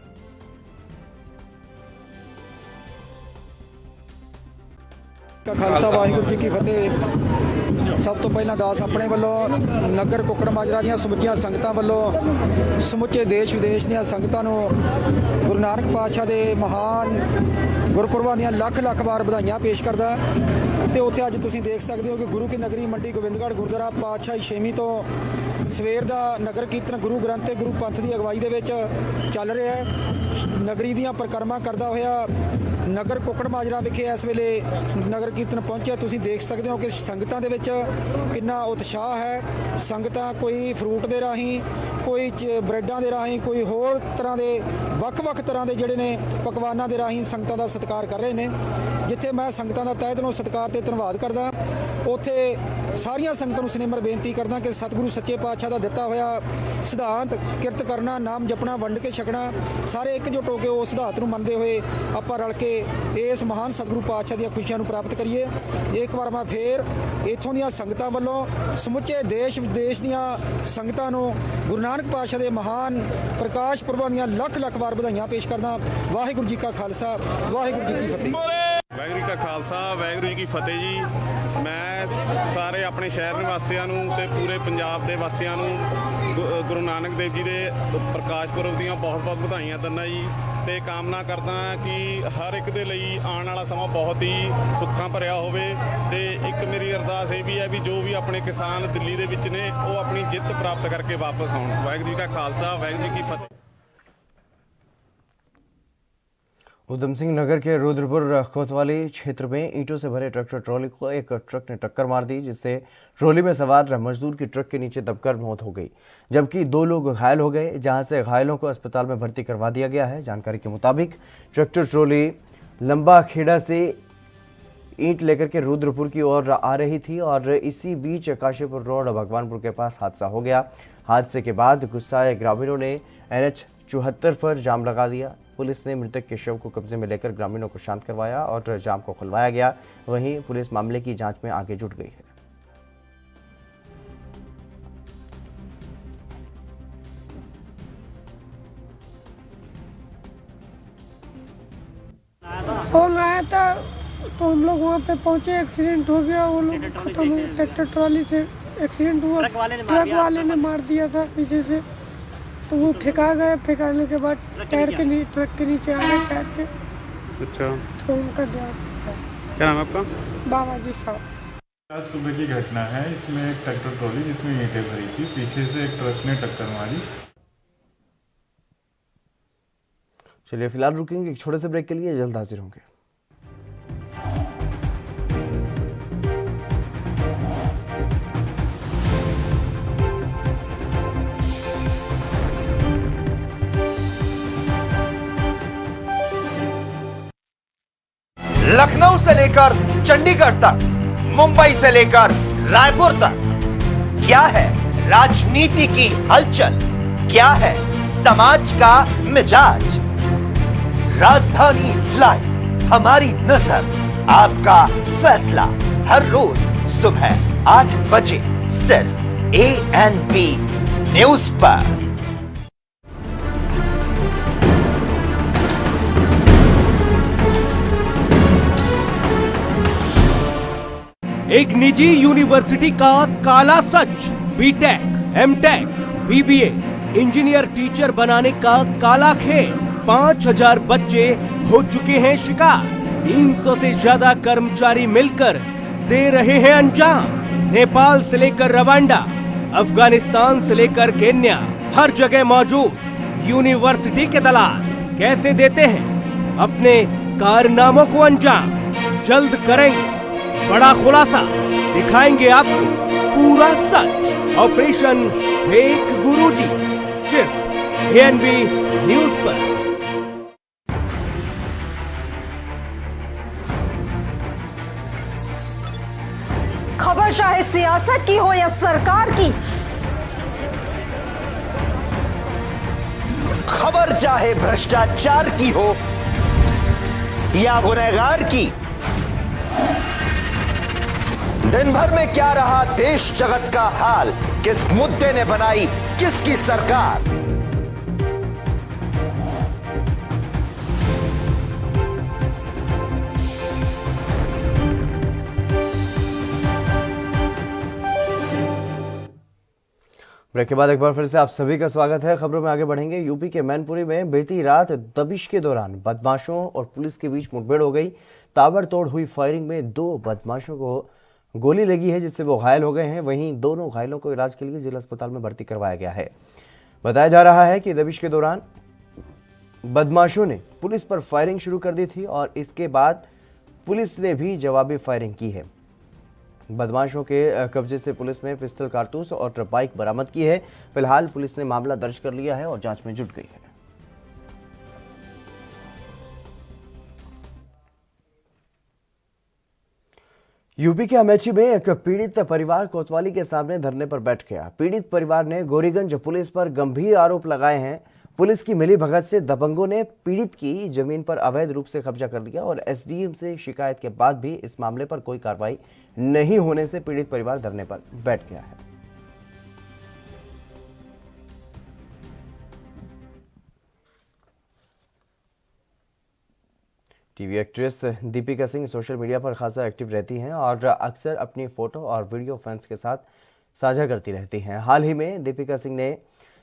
ਕਾ ਖਾਲਸਾ ਵਾਹਿਗੁਰੂ ਜੀ ਕੀ ਫਤਿਹ। ਸਭ ਤੋਂ ਪਹਿਲਾਂ ਦਾਸ ਆਪਣੇ ਵੱਲੋਂ ਨਗਰ ਕੁੱਕੜ ਮਾਜਰਾ ਦੀਆਂ ਸਮੁੱਚੀਆਂ ਸੰਗਤਾਂ ਵੱਲੋਂ ਸਮੁੱਚੇ ਦੇਸ਼ ਵਿਦੇਸ਼ ਦੀਆਂ ਸੰਗਤਾਂ ਨੂੰ ਗੁਰੂ ਨਾਨਕ ਪਾਤਸ਼ਾਹ ਦੇ ਮਹਾਨ ਗੁਰਪੁਰਬਾਂ ਦੀਆਂ ਲੱਖ ਲੱਖ ਵਾਰ ਵਧਾਈਆਂ ਪੇਸ਼ ਕਰਦਾ। ਤੇ ਉੱਥੇ ਅੱਜ ਤੁਸੀਂ ਦੇਖ ਸਕਦੇ ਹੋ ਕਿ ਗੁਰੂ ਕੀ ਨਗਰੀ ਮੰਡੀ ਗੋਬਿੰਦਗੜ੍ਹ ਗੁਰਦੁਆਰਾ ਪਾਤਸ਼ਾਹੀ ਛੇਵੀਂ ਤੋਂ ਸਵੇਰ ਦਾ ਨਗਰ ਕੀਰਤਨ ਗੁਰੂ ਗ੍ਰੰਥ ਤੇ ਗੁਰੂ ਪੰਥ ਦੀ ਅਗਵਾਈ ਦੇ ਵਿੱਚ ਚੱਲ ਰਿਹਾ ਹੈ। ਨਗਰੀ ਦੀਆਂ ਪਰਿਕਰਮਾ ਕਰਦਾ ਹੋਇਆ ਨਗਰ ਕੁੱਕੜ ਮਾਜਰਾ ਵਿਖੇ ਇਸ ਵੇਲੇ ਨਗਰ ਕੀਰਤਨ ਪਹੁੰਚਿਆ। ਤੁਸੀਂ ਦੇਖ ਸਕਦੇ ਹੋ ਕਿ ਸੰਗਤਾਂ ਦੇ ਵਿੱਚ ਕਿੰਨਾ ਉਤਸ਼ਾਹ ਹੈ। ਸੰਗਤਾਂ ਕੋਈ ਫਰੂਟ ਦੇ ਰਾਹੀਂ, ਕੋਈ ਬ੍ਰੈਡਾਂ ਦੇ ਰਾਹੀਂ, ਕੋਈ ਹੋਰ ਤਰ੍ਹਾਂ ਦੇ ਵੱਖ-ਵੱਖ ਤਰ੍ਹਾਂ ਦੇ ਜਿਹੜੇ ਨੇ ਪਕਵਾਨਾਂ ਦੇ ਰਾਹੀਂ ਸੰਗਤਾਂ ਦਾ ਸਤਿਕਾਰ ਕਰ ਰਹੇ ਨੇ। ਜਿੱਥੇ ਮੈਂ ਸੰਗਤਾਂ ਦਾ ਤਹਿ ਦਿਲੋਂ ਸਤਿਕਾਰ ਤੇ ਧੰਨਵਾਦ ਕਰਦਾ, ਉੱਥੇ ਸਾਰੀਆਂ ਸੰਗਤਾਂ ਨੂੰ ਸਨੇਮਰ ਬੇਨਤੀ ਕਰਦਾ ਕਿ ਸਤਿਗੁਰੂ ਸੱਚੇ ਪਾਤਸ਼ਾਹ ਦਾ ਦਿੱਤਾ ਹੋਇਆ ਸਿਧਾਂਤ ਕਿਰਤ ਕਰਨਾ, ਨਾਮ ਜਪਣਾ, ਵੰਡ ਕੇ ਛਕਣਾ, ਸਾਰੇ ਇਕਜੁੱਟ ਹੋ ਕੇ ਉਸ ਸਿਧਾਂਤ ਨੂੰ ਮੰਨਦੇ ਹੋਏ ਆਪਾਂ ਰਲ ਕੇ ਇਸ ਮਹਾਨ ਸਤਿਗੁਰੂ ਪਾਤਸ਼ਾਹ ਦੀਆਂ ਖੁਸ਼ੀਆਂ ਨੂੰ ਪ੍ਰਾਪਤ ਕਰੀਏ। ਇੱਕ ਵਾਰ ਮੈਂ ਫੇਰ ਇੱਥੋਂ ਦੀਆਂ ਸੰਗਤਾਂ ਵੱਲੋਂ ਸਮੁੱਚੇ ਦੇਸ਼ ਵਿਦੇਸ਼ ਦੀਆਂ ਸੰਗਤਾਂ ਨੂੰ ਗੁਰੂ ਨਾਨਕ ਪਾਤਸ਼ਾਹ ਦੇ ਮਹਾਨ ਪ੍ਰਕਾਸ਼ ਪੁਰਬਾਂ ਦੀਆਂ ਲੱਖ ਲੱਖ ਵਾਰ ਵਧਾਈਆਂ ਪੇਸ਼ ਕਰਦਾ। ਵਾਹਿਗੁਰੂ ਜੀ ਕਾ ਖਾਲਸਾ, ਵਾਹਿਗੁਰੂ ਜੀ ਕੀ ਫਤਿਹ। ਵਾਹਿਗੁਰੂ ਜੀ ਕਾ ਖਾਲਸਾ, ਵਾਹਿਗੁਰੂ ਜੀ ਕੀ ਫਤਿਹ ਜੀ। ਮੈਂ ਸਾਰੇ ਆਪਣੇ ਸ਼ਹਿਰ ਨਿਵਾਸੀਆਂ ਨੂੰ ਤੇ ਪੂਰੇ ਪੰਜਾਬ ਦੇ ਵਾਸੀਆਂ ਨੂੰ ਗੁਰੂ ਨਾਨਕ ਦੇਵ ਜੀ ਦੇ ਪ੍ਰਕਾਸ਼ ਪੁਰਬ ਦੀਆਂ ਬਹੁਤ ਬਹੁਤ ਵਧਾਈਆਂ ਦਿੰਦਾ ਜੀ। ਤੇ ਕਾਮਨਾ ਕਰਦਾ ਕਿ ਹਰ ਇੱਕ ਦੇ ਲਈ ਆਉਣ ਵਾਲਾ ਸਮਾਂ ਬਹੁਤ ਹੀ ਸੁੱਖਾਂ ਭਰਿਆ ਹੋਵੇ। ਤੇ ਇੱਕ ਮੇਰੀ ਅਰਦਾਸ ਇਹ ਵੀ ਹੈ ਵੀ ਜੋ ਵੀ ਆਪਣੇ ਕਿਸਾਨ ਦਿੱਲੀ ਦੇ ਵਿੱਚ ਨੇ ਉਹ ਆਪਣੀ ਜਿੱਤ ਪ੍ਰਾਪਤ ਕਰਕੇ ਵਾਪਸ ਆਉਣ। ਵਾਹਿਗੁਰੂ ਜੀ ਕਾ ਖਾਲਸਾ, वाहिगुरु जी की फतेह। उधम सिंह नगर के रुद्रपुर कोतवाली क्षेत्र में ईंटों से भरे ट्रैक्टर ट्रॉली को एक ट्रक ने टक्कर मार दी, जिससे ट्रॉली में सवार मजदूर की ट्रक के नीचे दबकर मौत हो गई, जबकि 2 लोग घायल हो गए, जहां से घायलों को अस्पताल में भर्ती करवा दिया गया है। जानकारी के मुताबिक ट्रैक्टर ट्रॉली लंबा खेड़ा से ईंट लेकर के रुद्रपुर की ओर आ रही थी और इसी बीच काशीपुर रोड भगवानपुर के पास हादसा हो गया। हादसे के बाद गुस्साए ग्रामीणों ने NH 74 पर जाम लगा दिया। पुलिस ने मृतक के शव को कब्जे में लेकर ग्रामीणों को शांत करवाया और जाम को खुलवाया गया। वहीं पुलिस मामले की जांच में आगे जुट गई है। फोन आया था तो हम लोग वहाँ पे पहुँचे, एक्सीडेंट हो गया, वो लोग खत्म हो। ट्रैक्टर ट्रॉली से एक्सीडेंट हुआ, ट्रक वाले ने मार दिया था पीछे से, तो वो फेंका गए। फेंकाने के बाद टायर के ट्रक के नीचे आ गए टायर के। अच्छा, तो उनका देहांत। क्या नाम है आपका? बाबा जी साहब। आज सुबह की घटना है। इसमें एक ट्रैक्टर ट्रॉली जिसमें ईंटें भरी थी, पीछे से एक ट्रक ने टक्कर मारी। चलिए फिलहाल रुकेंगे एक छोटे से ब्रेक के लिए, जल्द हाजिर होंगे। लखनऊ से लेकर चंडीगढ़ तक, मुंबई से लेकर रायपुर तक, क्या है राजनीति की हलचल, क्या है समाज का मिजाज। राजधानी लाइव, हमारी नजर, आपका फैसला, हर रोज सुबह 8 बजे सिर्फ ANP न्यूज पर। एक निजी यूनिवर्सिटी का काला सच, B Tech, M Tech, BBA, engineer teacher बनाने का काला खेल। 5000 बच्चे हो चुके हैं शिकार। 300 से ज्यादा कर्मचारी मिलकर दे रहे हैं अंजाम। नेपाल से लेकर रवांडा, अफगानिस्तान से लेकर केन्या, हर जगह मौजूद यूनिवर्सिटी के दलाल कैसे देते हैं अपने कारनामों को अंजाम। जल्द करेंगे बड़ा खुलासा, दिखाएंगे आपको पूरा सच। ऑपरेशन फेक गुरुजी, सिर्फ ANV न्यूज पर। खबर चाहे सियासत की हो या सरकार की, खबर चाहे भ्रष्टाचार की हो या गुनहगार की, दिन भर में क्या रहा देश जगत का हाल, किस मुद्दे ने बनाई किसकी सरकार। ब्रेक के बाद एक बार फिर से आप सभी का स्वागत है। खबरों में आगे बढ़ेंगे। यूपी के मैनपुरी में बीती रात दबिश के दौरान बदमाशों और पुलिस के बीच मुठभेड़ हो गई। ताबड़तोड़ हुई फायरिंग में 2 बदमाशों को गोली लगी है, जिससे वो घायल हो गए हैं। वहीं दोनों घायलों को इलाज के लिए जिला अस्पताल में भर्ती करवाया गया है। बताया जा रहा है कि दबिश के दौरान बदमाशों ने पुलिस पर फायरिंग शुरू कर दी थी और इसके बाद पुलिस ने भी जवाबी फायरिंग की है। बदमाशों के कब्जे से पुलिस ने पिस्टल, कारतूस और बाइक बरामद की है। फिलहाल पुलिस ने मामला दर्ज कर लिया है और जांच में जुट गई है। यूपी के अमेठी में एक पीड़ित परिवार कोतवाली के सामने धरने पर बैठ गया। पीड़ित परिवार ने गोरीगंज पुलिस पर गंभीर आरोप लगाए हैं। पुलिस की मिलीभगत से दबंगों ने पीड़ित की जमीन पर अवैध रूप से कब्जा कर लिया और एसडीएम से शिकायत के बाद भी इस मामले पर कोई कार्रवाई नहीं होने से पीड़ित परिवार धरने पर बैठ गया है। TV actress Deepika Singh social media पर खासा एक्टिव रहती हैं और अक्सर अपनी फोटो और वीडियो फैंस के साथ साझा करती रहती हैं। हाल ही में दीपिका सिंह ने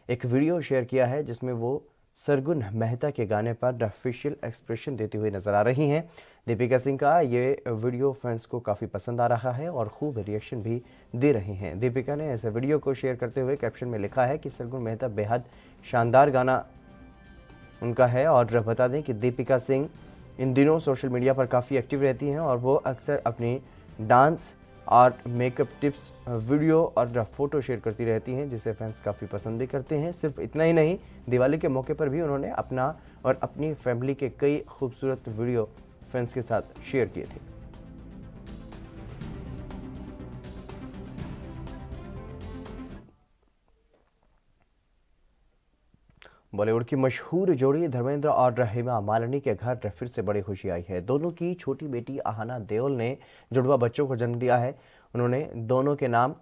एक वीडियो शेयर किया है जिसमें वो सरगुन मेहता के गाने पर फेशियल एक्सप्रेशन देती हुई नजर आ रही हैं। दीपिका सिंह का ये वीडियो फैंस को काफ़ी पसंद आ रहा है और खूब रिएक्शन भी दे रहे हैं। दीपिका ने इस वीडियो को शेयर करते हुए कैप्शन में लिखा है कि सरगुन मेहता बेहद शानदार गाना उनका है। और बता दें कि दीपिका सिंह इन दिनों सोशल मीडिया पर काफ़ी एक्टिव रहती हैं और वो अक्सर अपनी डांस और मेकअप टिप्स, वीडियो और फोटो शेयर करती रहती हैं, जिसे फैंस काफ़ी पसंद भी करते हैं। सिर्फ इतना ही नहीं, दिवाली के मौके पर भी उन्होंने अपना और अपनी फैमिली के कई खूबसूरत वीडियो फैंस के साथ शेयर किए थे। बॉलीवुड की मशहूर जोड़ी धर्मेंद्र और हेमा मालिनी के घर फिर से बड़ी खुशी आई है। दोनों की छोटी बेटी आहना देओल ने जुड़वा बच्चों को जन्म दिया है। उन्होंने दोनों के नाम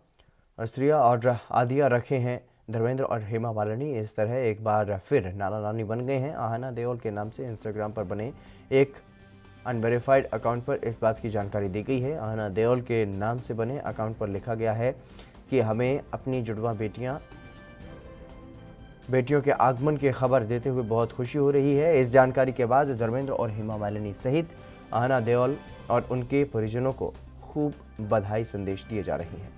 श्रिया और आदिया रखे हैं। धर्मेंद्र और हेमा मालिनी इस तरह एक बार फिर नाना नानी बन गए हैं। आहना देओल के नाम से इंस्टाग्राम पर बने एक अनवेरीफाइड अकाउंट पर इस बात की जानकारी दी गई है। आहना देओल के नाम से बने अकाउंट पर लिखा गया है कि हमें अपनी जुड़वा बेटियों के आगमन की खबर देते हुए बहुत खुशी हो रही है। इस जानकारी के बाद धर्मेंद्र और हेमा मालिनी सहित आहना देओल और उनके परिजनों को खूब बधाई संदेश दिए जा रहे हैं।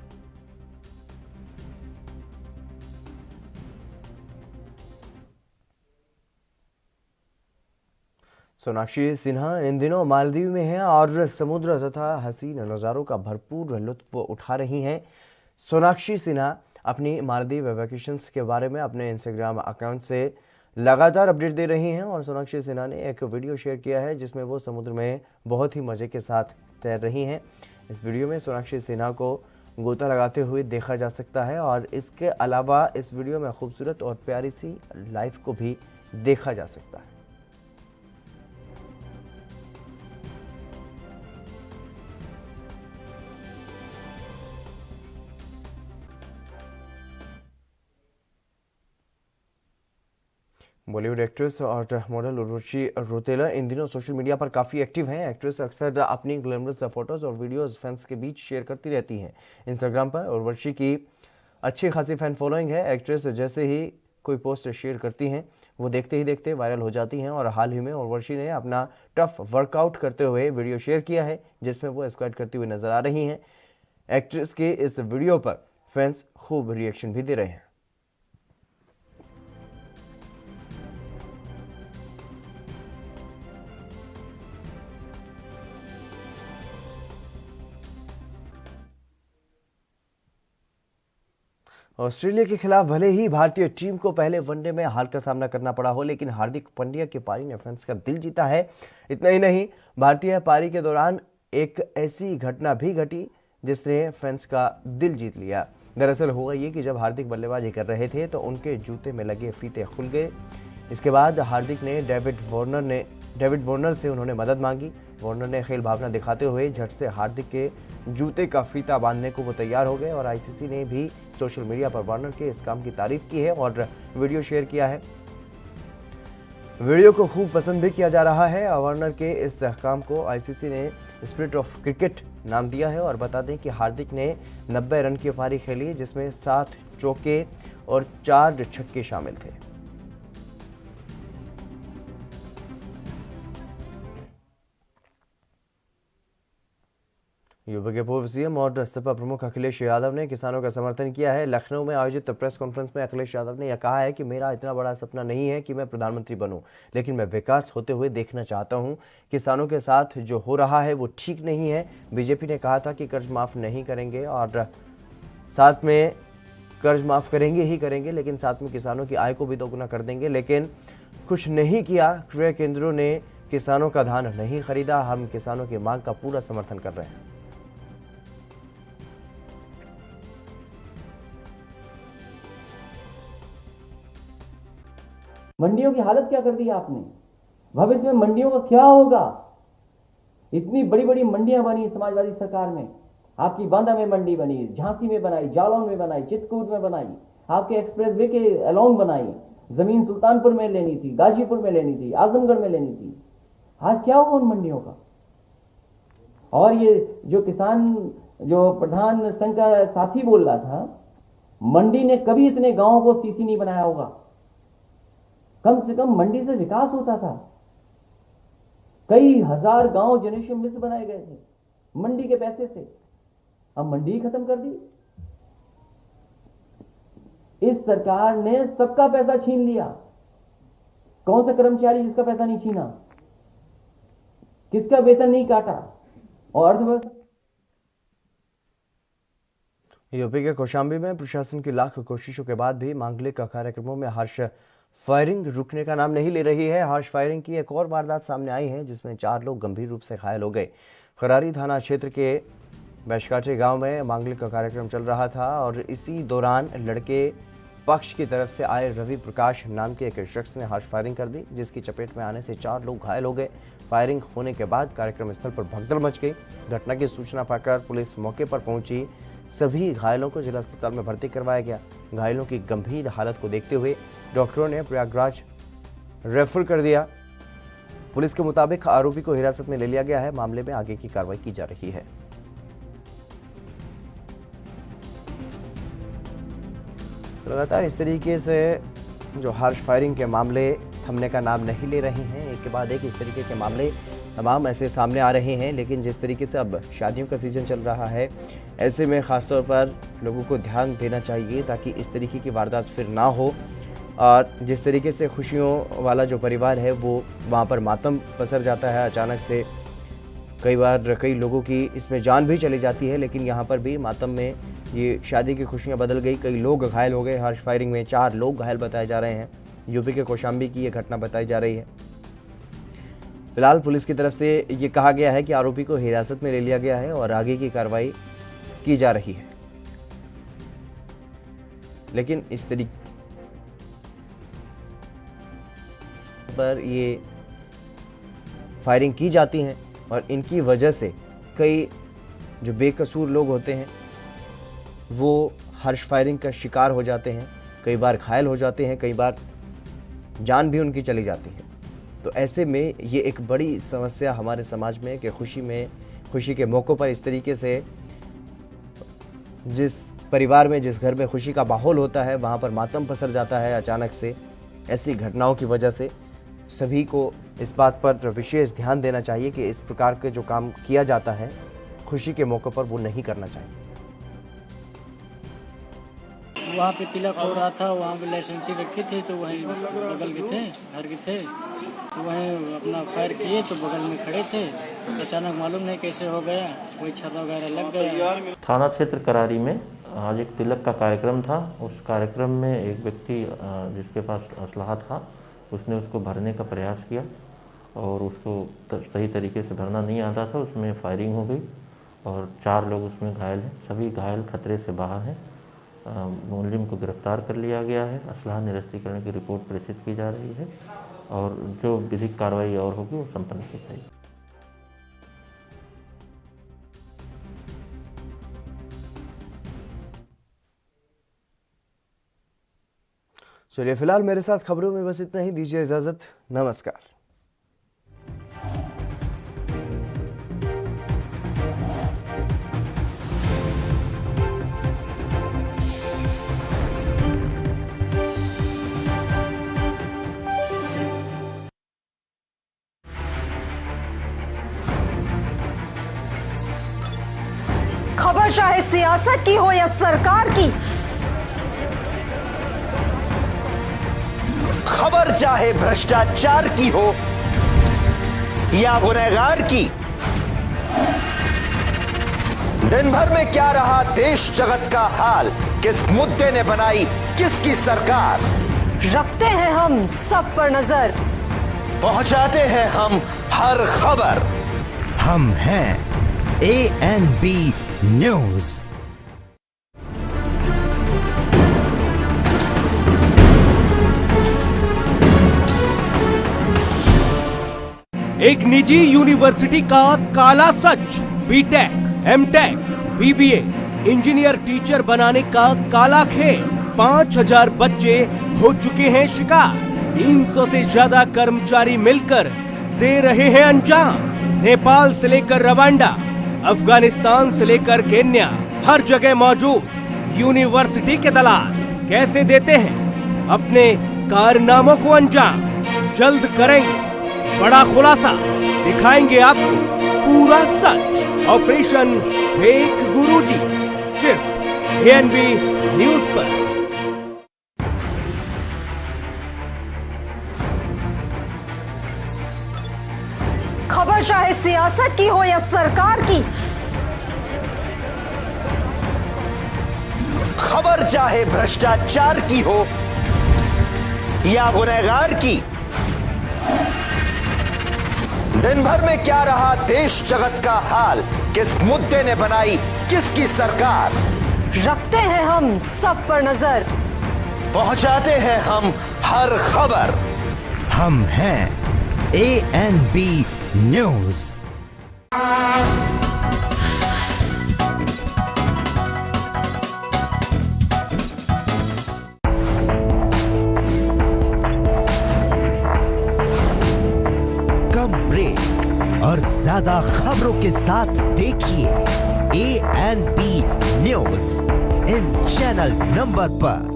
सोनाक्षी सिन्हा इन दिनों मालदीव में हैं और समुद्र तथा हसीन नज़ारों का भरपूर लुत्फ उठा रही हैं। सोनाक्षी सिन्हा अपनी मालदीव वैकेशंस के बारे में अपने इंस्टाग्राम अकाउंट से लगातार अपडेट दे रही हैं और सोनाक्षी सिन्हा ने एक वीडियो शेयर किया है जिसमें वो समुद्र में बहुत ही मज़े के साथ तैर रही हैं। इस वीडियो में सोनाक्षी सिन्हा को गोता लगाते हुए देखा जा सकता है और इसके अलावा इस वीडियो में खूबसूरत और प्यारी सी लाइफ को भी देखा जा सकता है। बॉलीवुड एक्ट्रेस और मॉडल उर्वशी रौतेला इन दिनों सोशल मीडिया पर काफ़ी एक्टिव हैं। एक्ट्रेस अक्सर अपनी ग्लैमरस फोटोज़ और वीडियोस फैंस के बीच शेयर करती रहती हैं। इंस्टाग्राम पर उर्वशी की अच्छी खासी फैन फॉलोइंग है। एक्ट्रेस जैसे ही कोई पोस्ट शेयर करती हैं वो देखते ही देखते वायरल हो जाती हैं और हाल ही में उर्वशी ने अपना टफ वर्कआउट करते हुए वीडियो शेयर किया है जिसमें वो स्क्वाट करती हुई नजर आ रही हैं। एक्ट्रेस के इस वीडियो पर फैंस खूब रिएक्शन भी दे रहे हैं। ऑस्ट्रेलिया के खिलाफ भले ही भारतीय टीम को पहले वनडे में हार का सामना करना पड़ा हो, लेकिन हार्दिक पांड्या की पारी ने फैंस का दिल जीता है। इतना ही नहीं, भारतीय पारी के दौरान एक ऐसी घटना भी घटी जिसने फैंस का दिल जीत लिया। दरअसल हुआ ये कि जब हार्दिक बल्लेबाजी कर रहे थे तो उनके जूते में लगे फीते खुल गए। इसके बाद हार्दिक ने डेविड वार्नर से उन्होंने मदद मांगी। वार्नर ने खेल भावना दिखाते हुए झट से हार्दिक के जूते का फीता बांधने को वो तैयार हो गए और आईसीसी ने भी सोशल मीडिया पर वार्नर के इस काम की तारीफ की है और वीडियो शेयर किया है। वीडियो को खूब पसंद भी किया जा रहा है। वार्नर के इस काम को आईसीसी ने स्पिरिट ऑफ क्रिकेट नाम दिया है और बता दें कि हार्दिक ने 90 रन की पारी खेली जिसमें 7 चौके और 4 छक्के शामिल थे। यूपी के पूर्व सीएम और सपा प्रमुख अखिलेश यादव ने किसानों का समर्थन किया है। लखनऊ में आयोजित प्रेस कॉन्फ्रेंस में अखिलेश यादव ने यह कहा है कि मेरा इतना बड़ा सपना नहीं है कि मैं प्रधानमंत्री बनूं, लेकिन मैं विकास होते हुए देखना चाहता हूं। किसानों के साथ जो हो रहा है वो ठीक नहीं है। बीजेपी ने कहा था कि कर्ज माफ नहीं करेंगे और साथ में कर्ज माफ करेंगे ही करेंगे, लेकिन साथ में किसानों की आय को भी दोगुना कर देंगे, लेकिन कुछ नहीं किया। क्रय केंद्रों ने किसानों का धान नहीं खरीदा। हम किसानों की मांग का पूरा समर्थन कर रहे हैं। मंडियों की हालत क्या कर दी आपने? भविष्य में मंडियों का क्या होगा? इतनी बड़ी बड़ी मंडियां बनी समाजवादी सरकार में। आपकी बांदा में मंडी बनी, झांसी में बनाई, जालौन में बनाई, चित्रकूट में बनाई, आपके एक्सप्रेस वे के अलोंग बनाई। जमीन सुल्तानपुर में लेनी थी, गाजीपुर में लेनी थी, आजमगढ़ में लेनी थी। आज क्या हुआ उन मंडियों का? और ये जो किसान, जो प्रधान संघ का साथी बोल रहा था, मंडी ने कभी इतने गांवों को सीसी नहीं बनाया होगा। कम से कम मंडी से विकास होता था। कई हजार गांव जनरेशन मिश्र बनाए गए थे मंडी के पैसे से। अब मंडी ही खत्म कर दी। इस सरकार ने सबका पैसा छीन लिया। कौन सा कर्मचारी जिसका पैसा नहीं छीना? किसका वेतन नहीं काटा? और अर्थव्यवस्था। यूपी के कौशाम्बी में प्रशासन की लाख कोशिशों के बाद भी मांगलिक कार्यक्रमों में हर्ष फायरिंग रुकने का नाम नहीं ले रही है। हर्ष फायरिंग की एक और वारदात सामने आई है, जिसमें 4 लोग गंभीर रूप से घायल हो गए। खरारी थाना क्षेत्र के बैशकाठी गांव में मांगलिक का कार्यक्रम चल रहा था और इसी दौरान लड़के पक्ष की तरफ से आए रवि प्रकाश नाम के एक शख्स ने हर्ष फायरिंग कर दी, जिसकी चपेट में आने से 4 लोग घायल हो गए। फायरिंग होने के बाद कार्यक्रम स्थल पर भगदड़ मच गई। घटना की सूचना पाकर पुलिस मौके पर पहुंची। सभी घायलों को जिला अस्पताल में भर्ती करवाया गया। घायलों की गंभीर हालत को देखते हुए डॉक्टरों ने प्रयागराज रेफर कर दिया। पुलिस के मुताबिक आरोपी को हिरासत में ले लिया गया है। मामले में आगे की कार्रवाई की जा रही है। लगातार इस तरीके से जो हर्ष फायरिंग के मामले थमने का नाम नहीं ले रहे हैं, एक के बाद एक इस तरीके के मामले तमाम ऐसे सामने आ रहे हैं। लेकिन जिस तरीके से अब शादियों का सीजन चल रहा है, ऐसे में ख़ासतौर पर लोगों को ध्यान देना चाहिए ताकि इस तरीके की वारदात फिर ना हो। और जिस तरीके से खुशियों वाला जो परिवार है वो वहाँ पर मातम पसर जाता है अचानक से। कई बार कई लोगों की इसमें जान भी चली जाती है, लेकिन यहाँ पर भी मातम में ये शादी की खुशियाँ बदल गई। कई लोग घायल हो गए। हर्ष फायरिंग में 4 लोग घायल बताए जा रहे हैं। यूपी के कौशाम्बी की ये घटना बताई जा रही है। फिलहाल पुलिस की तरफ से ये कहा गया है कि आरोपी को हिरासत में ले लिया गया है और आगे की कार्रवाई की जा रही है। लेकिन इस तरीके पर ये फायरिंग की जाती हैं और इनकी वजह से कई जो बेकसूर लोग होते हैं वो हर्ष फायरिंग का शिकार हो जाते हैं। कई बार घायल हो जाते हैं, कई बार जान भी उनकी चली जाती है। तो ऐसे में ये एक बड़ी समस्या हमारे समाज में कि खुशी के मौक़ों पर इस तरीके से जिस परिवार में, जिस घर में खुशी का माहौल होता है, वहाँ पर मातम पसर जाता है अचानक से। ऐसी घटनाओं की वजह से सभी को इस बात पर विशेष ध्यान देना चाहिए कि इस प्रकार के जो काम किया जाता है खुशी के मौके पर वो नहीं करना चाहिए। वहाँ पे तिलक हो रहा था, वहाँ पे लाइसेंसी रखी थी, तो वहीं बगल के थे, घर के थे, तो वहीं अपना फायर किए तो बगल में खड़े थे। अचानक मालूम नहीं कैसे हो गया, कोई छर्रा वगैरह लग गया। थाना क्षेत्र करारी में आज एक तिलक का कार्यक्रम था। उस कार्यक्रम में एक व्यक्ति जिसके पास असलहा था, उसने उसको भरने का प्रयास किया और उसको सही तरीके से भरना नहीं आता था। उसमें फायरिंग हो गई और 4 लोग उसमें घायल हैं। सभी घायल खतरे से बाहर हैं। मुलजिम को गिरफ्तार कर लिया गया है। असलहा निरस्तीकरण की रिपोर्ट प्रेषित की जा रही है और जो विधिक कार्रवाई और होगी वो संपन्न की जाएगी। चलिए फिलहाल मेरे साथ खबरों में बस इतना ही। दीजिए इजाजत। नमस्कार। खबर चाहे सियासत की हो या सरकार की, खबर चाहे भ्रष्टाचार की हो या गुनहगार की, दिन भर में क्या रहा देश जगत का हाल, किस मुद्दे ने बनाई किसकी सरकार, रखते हैं हम सब पर नजर, पहुंचाते हैं हम हर खबर। हम हैं ANB न्यूज। एक निजी यूनिवर्सिटी का काला सच, B Tech, M Tech, BBA, engineer teacher बनाने का काला खेल। 5000 बच्चे हो चुके हैं शिकार। 300 से ज्यादा कर्मचारी मिलकर दे रहे हैं अंजाम। नेपाल से लेकर रवांडा, अफगानिस्तान से लेकर केन्या, हर जगह मौजूद यूनिवर्सिटी के दलाल कैसे देते हैं अपने कारनामों को अंजाम। जल्द करेंगे बड़ा खुलासा, दिखाएंगे आपको पूरा सच। ऑपरेशन फेक गुरुजी, सिर्फ ANB न्यूज पर। खबर चाहे सियासत की हो या सरकार की, खबर चाहे भ्रष्टाचार की हो या गुनहगार की, दिन भर में क्या रहा देश जगत का हाल, किस मुद्दे ने बनाई किसकी सरकार, रखते हैं हम सब पर नजर, पहुंचाते हैं हम हर खबर। हम हैं ANB न्यूज। कम ब्रेक और ज्यादा खबरों के साथ देखिए ANB news in channel number पर।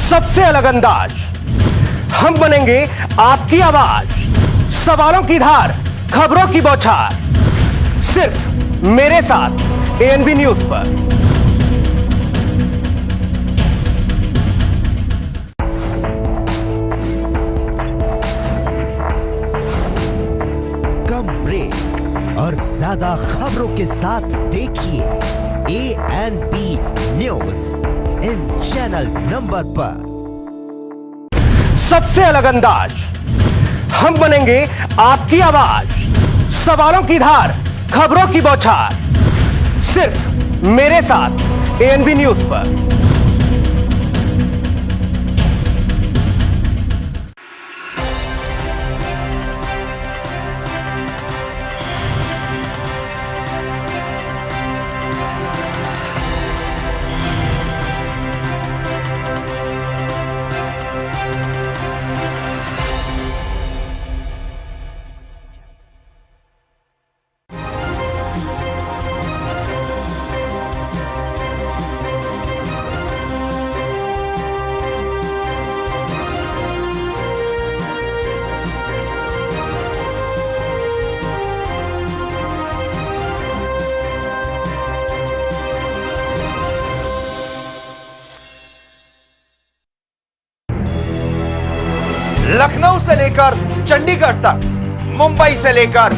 सबसे अलग अंदाज, हम बनेंगे आपकी आवाज। सवालों की धार, खबरों की बौछार, सिर्फ मेरे साथ ANB न्यूज पर। कम ब्रेक और ज्यादा खबरों के साथ देखिए ANB news in channel number पर। सबसे अलग अंदाज, हम बनेंगे आपकी आवाज। सवालों की धार, खबरों की बौछार, सिर्फ मेरे साथ ANB न्यूज पर। लखनऊ से लेकर चंडीगढ़ तक, मुंबई से लेकर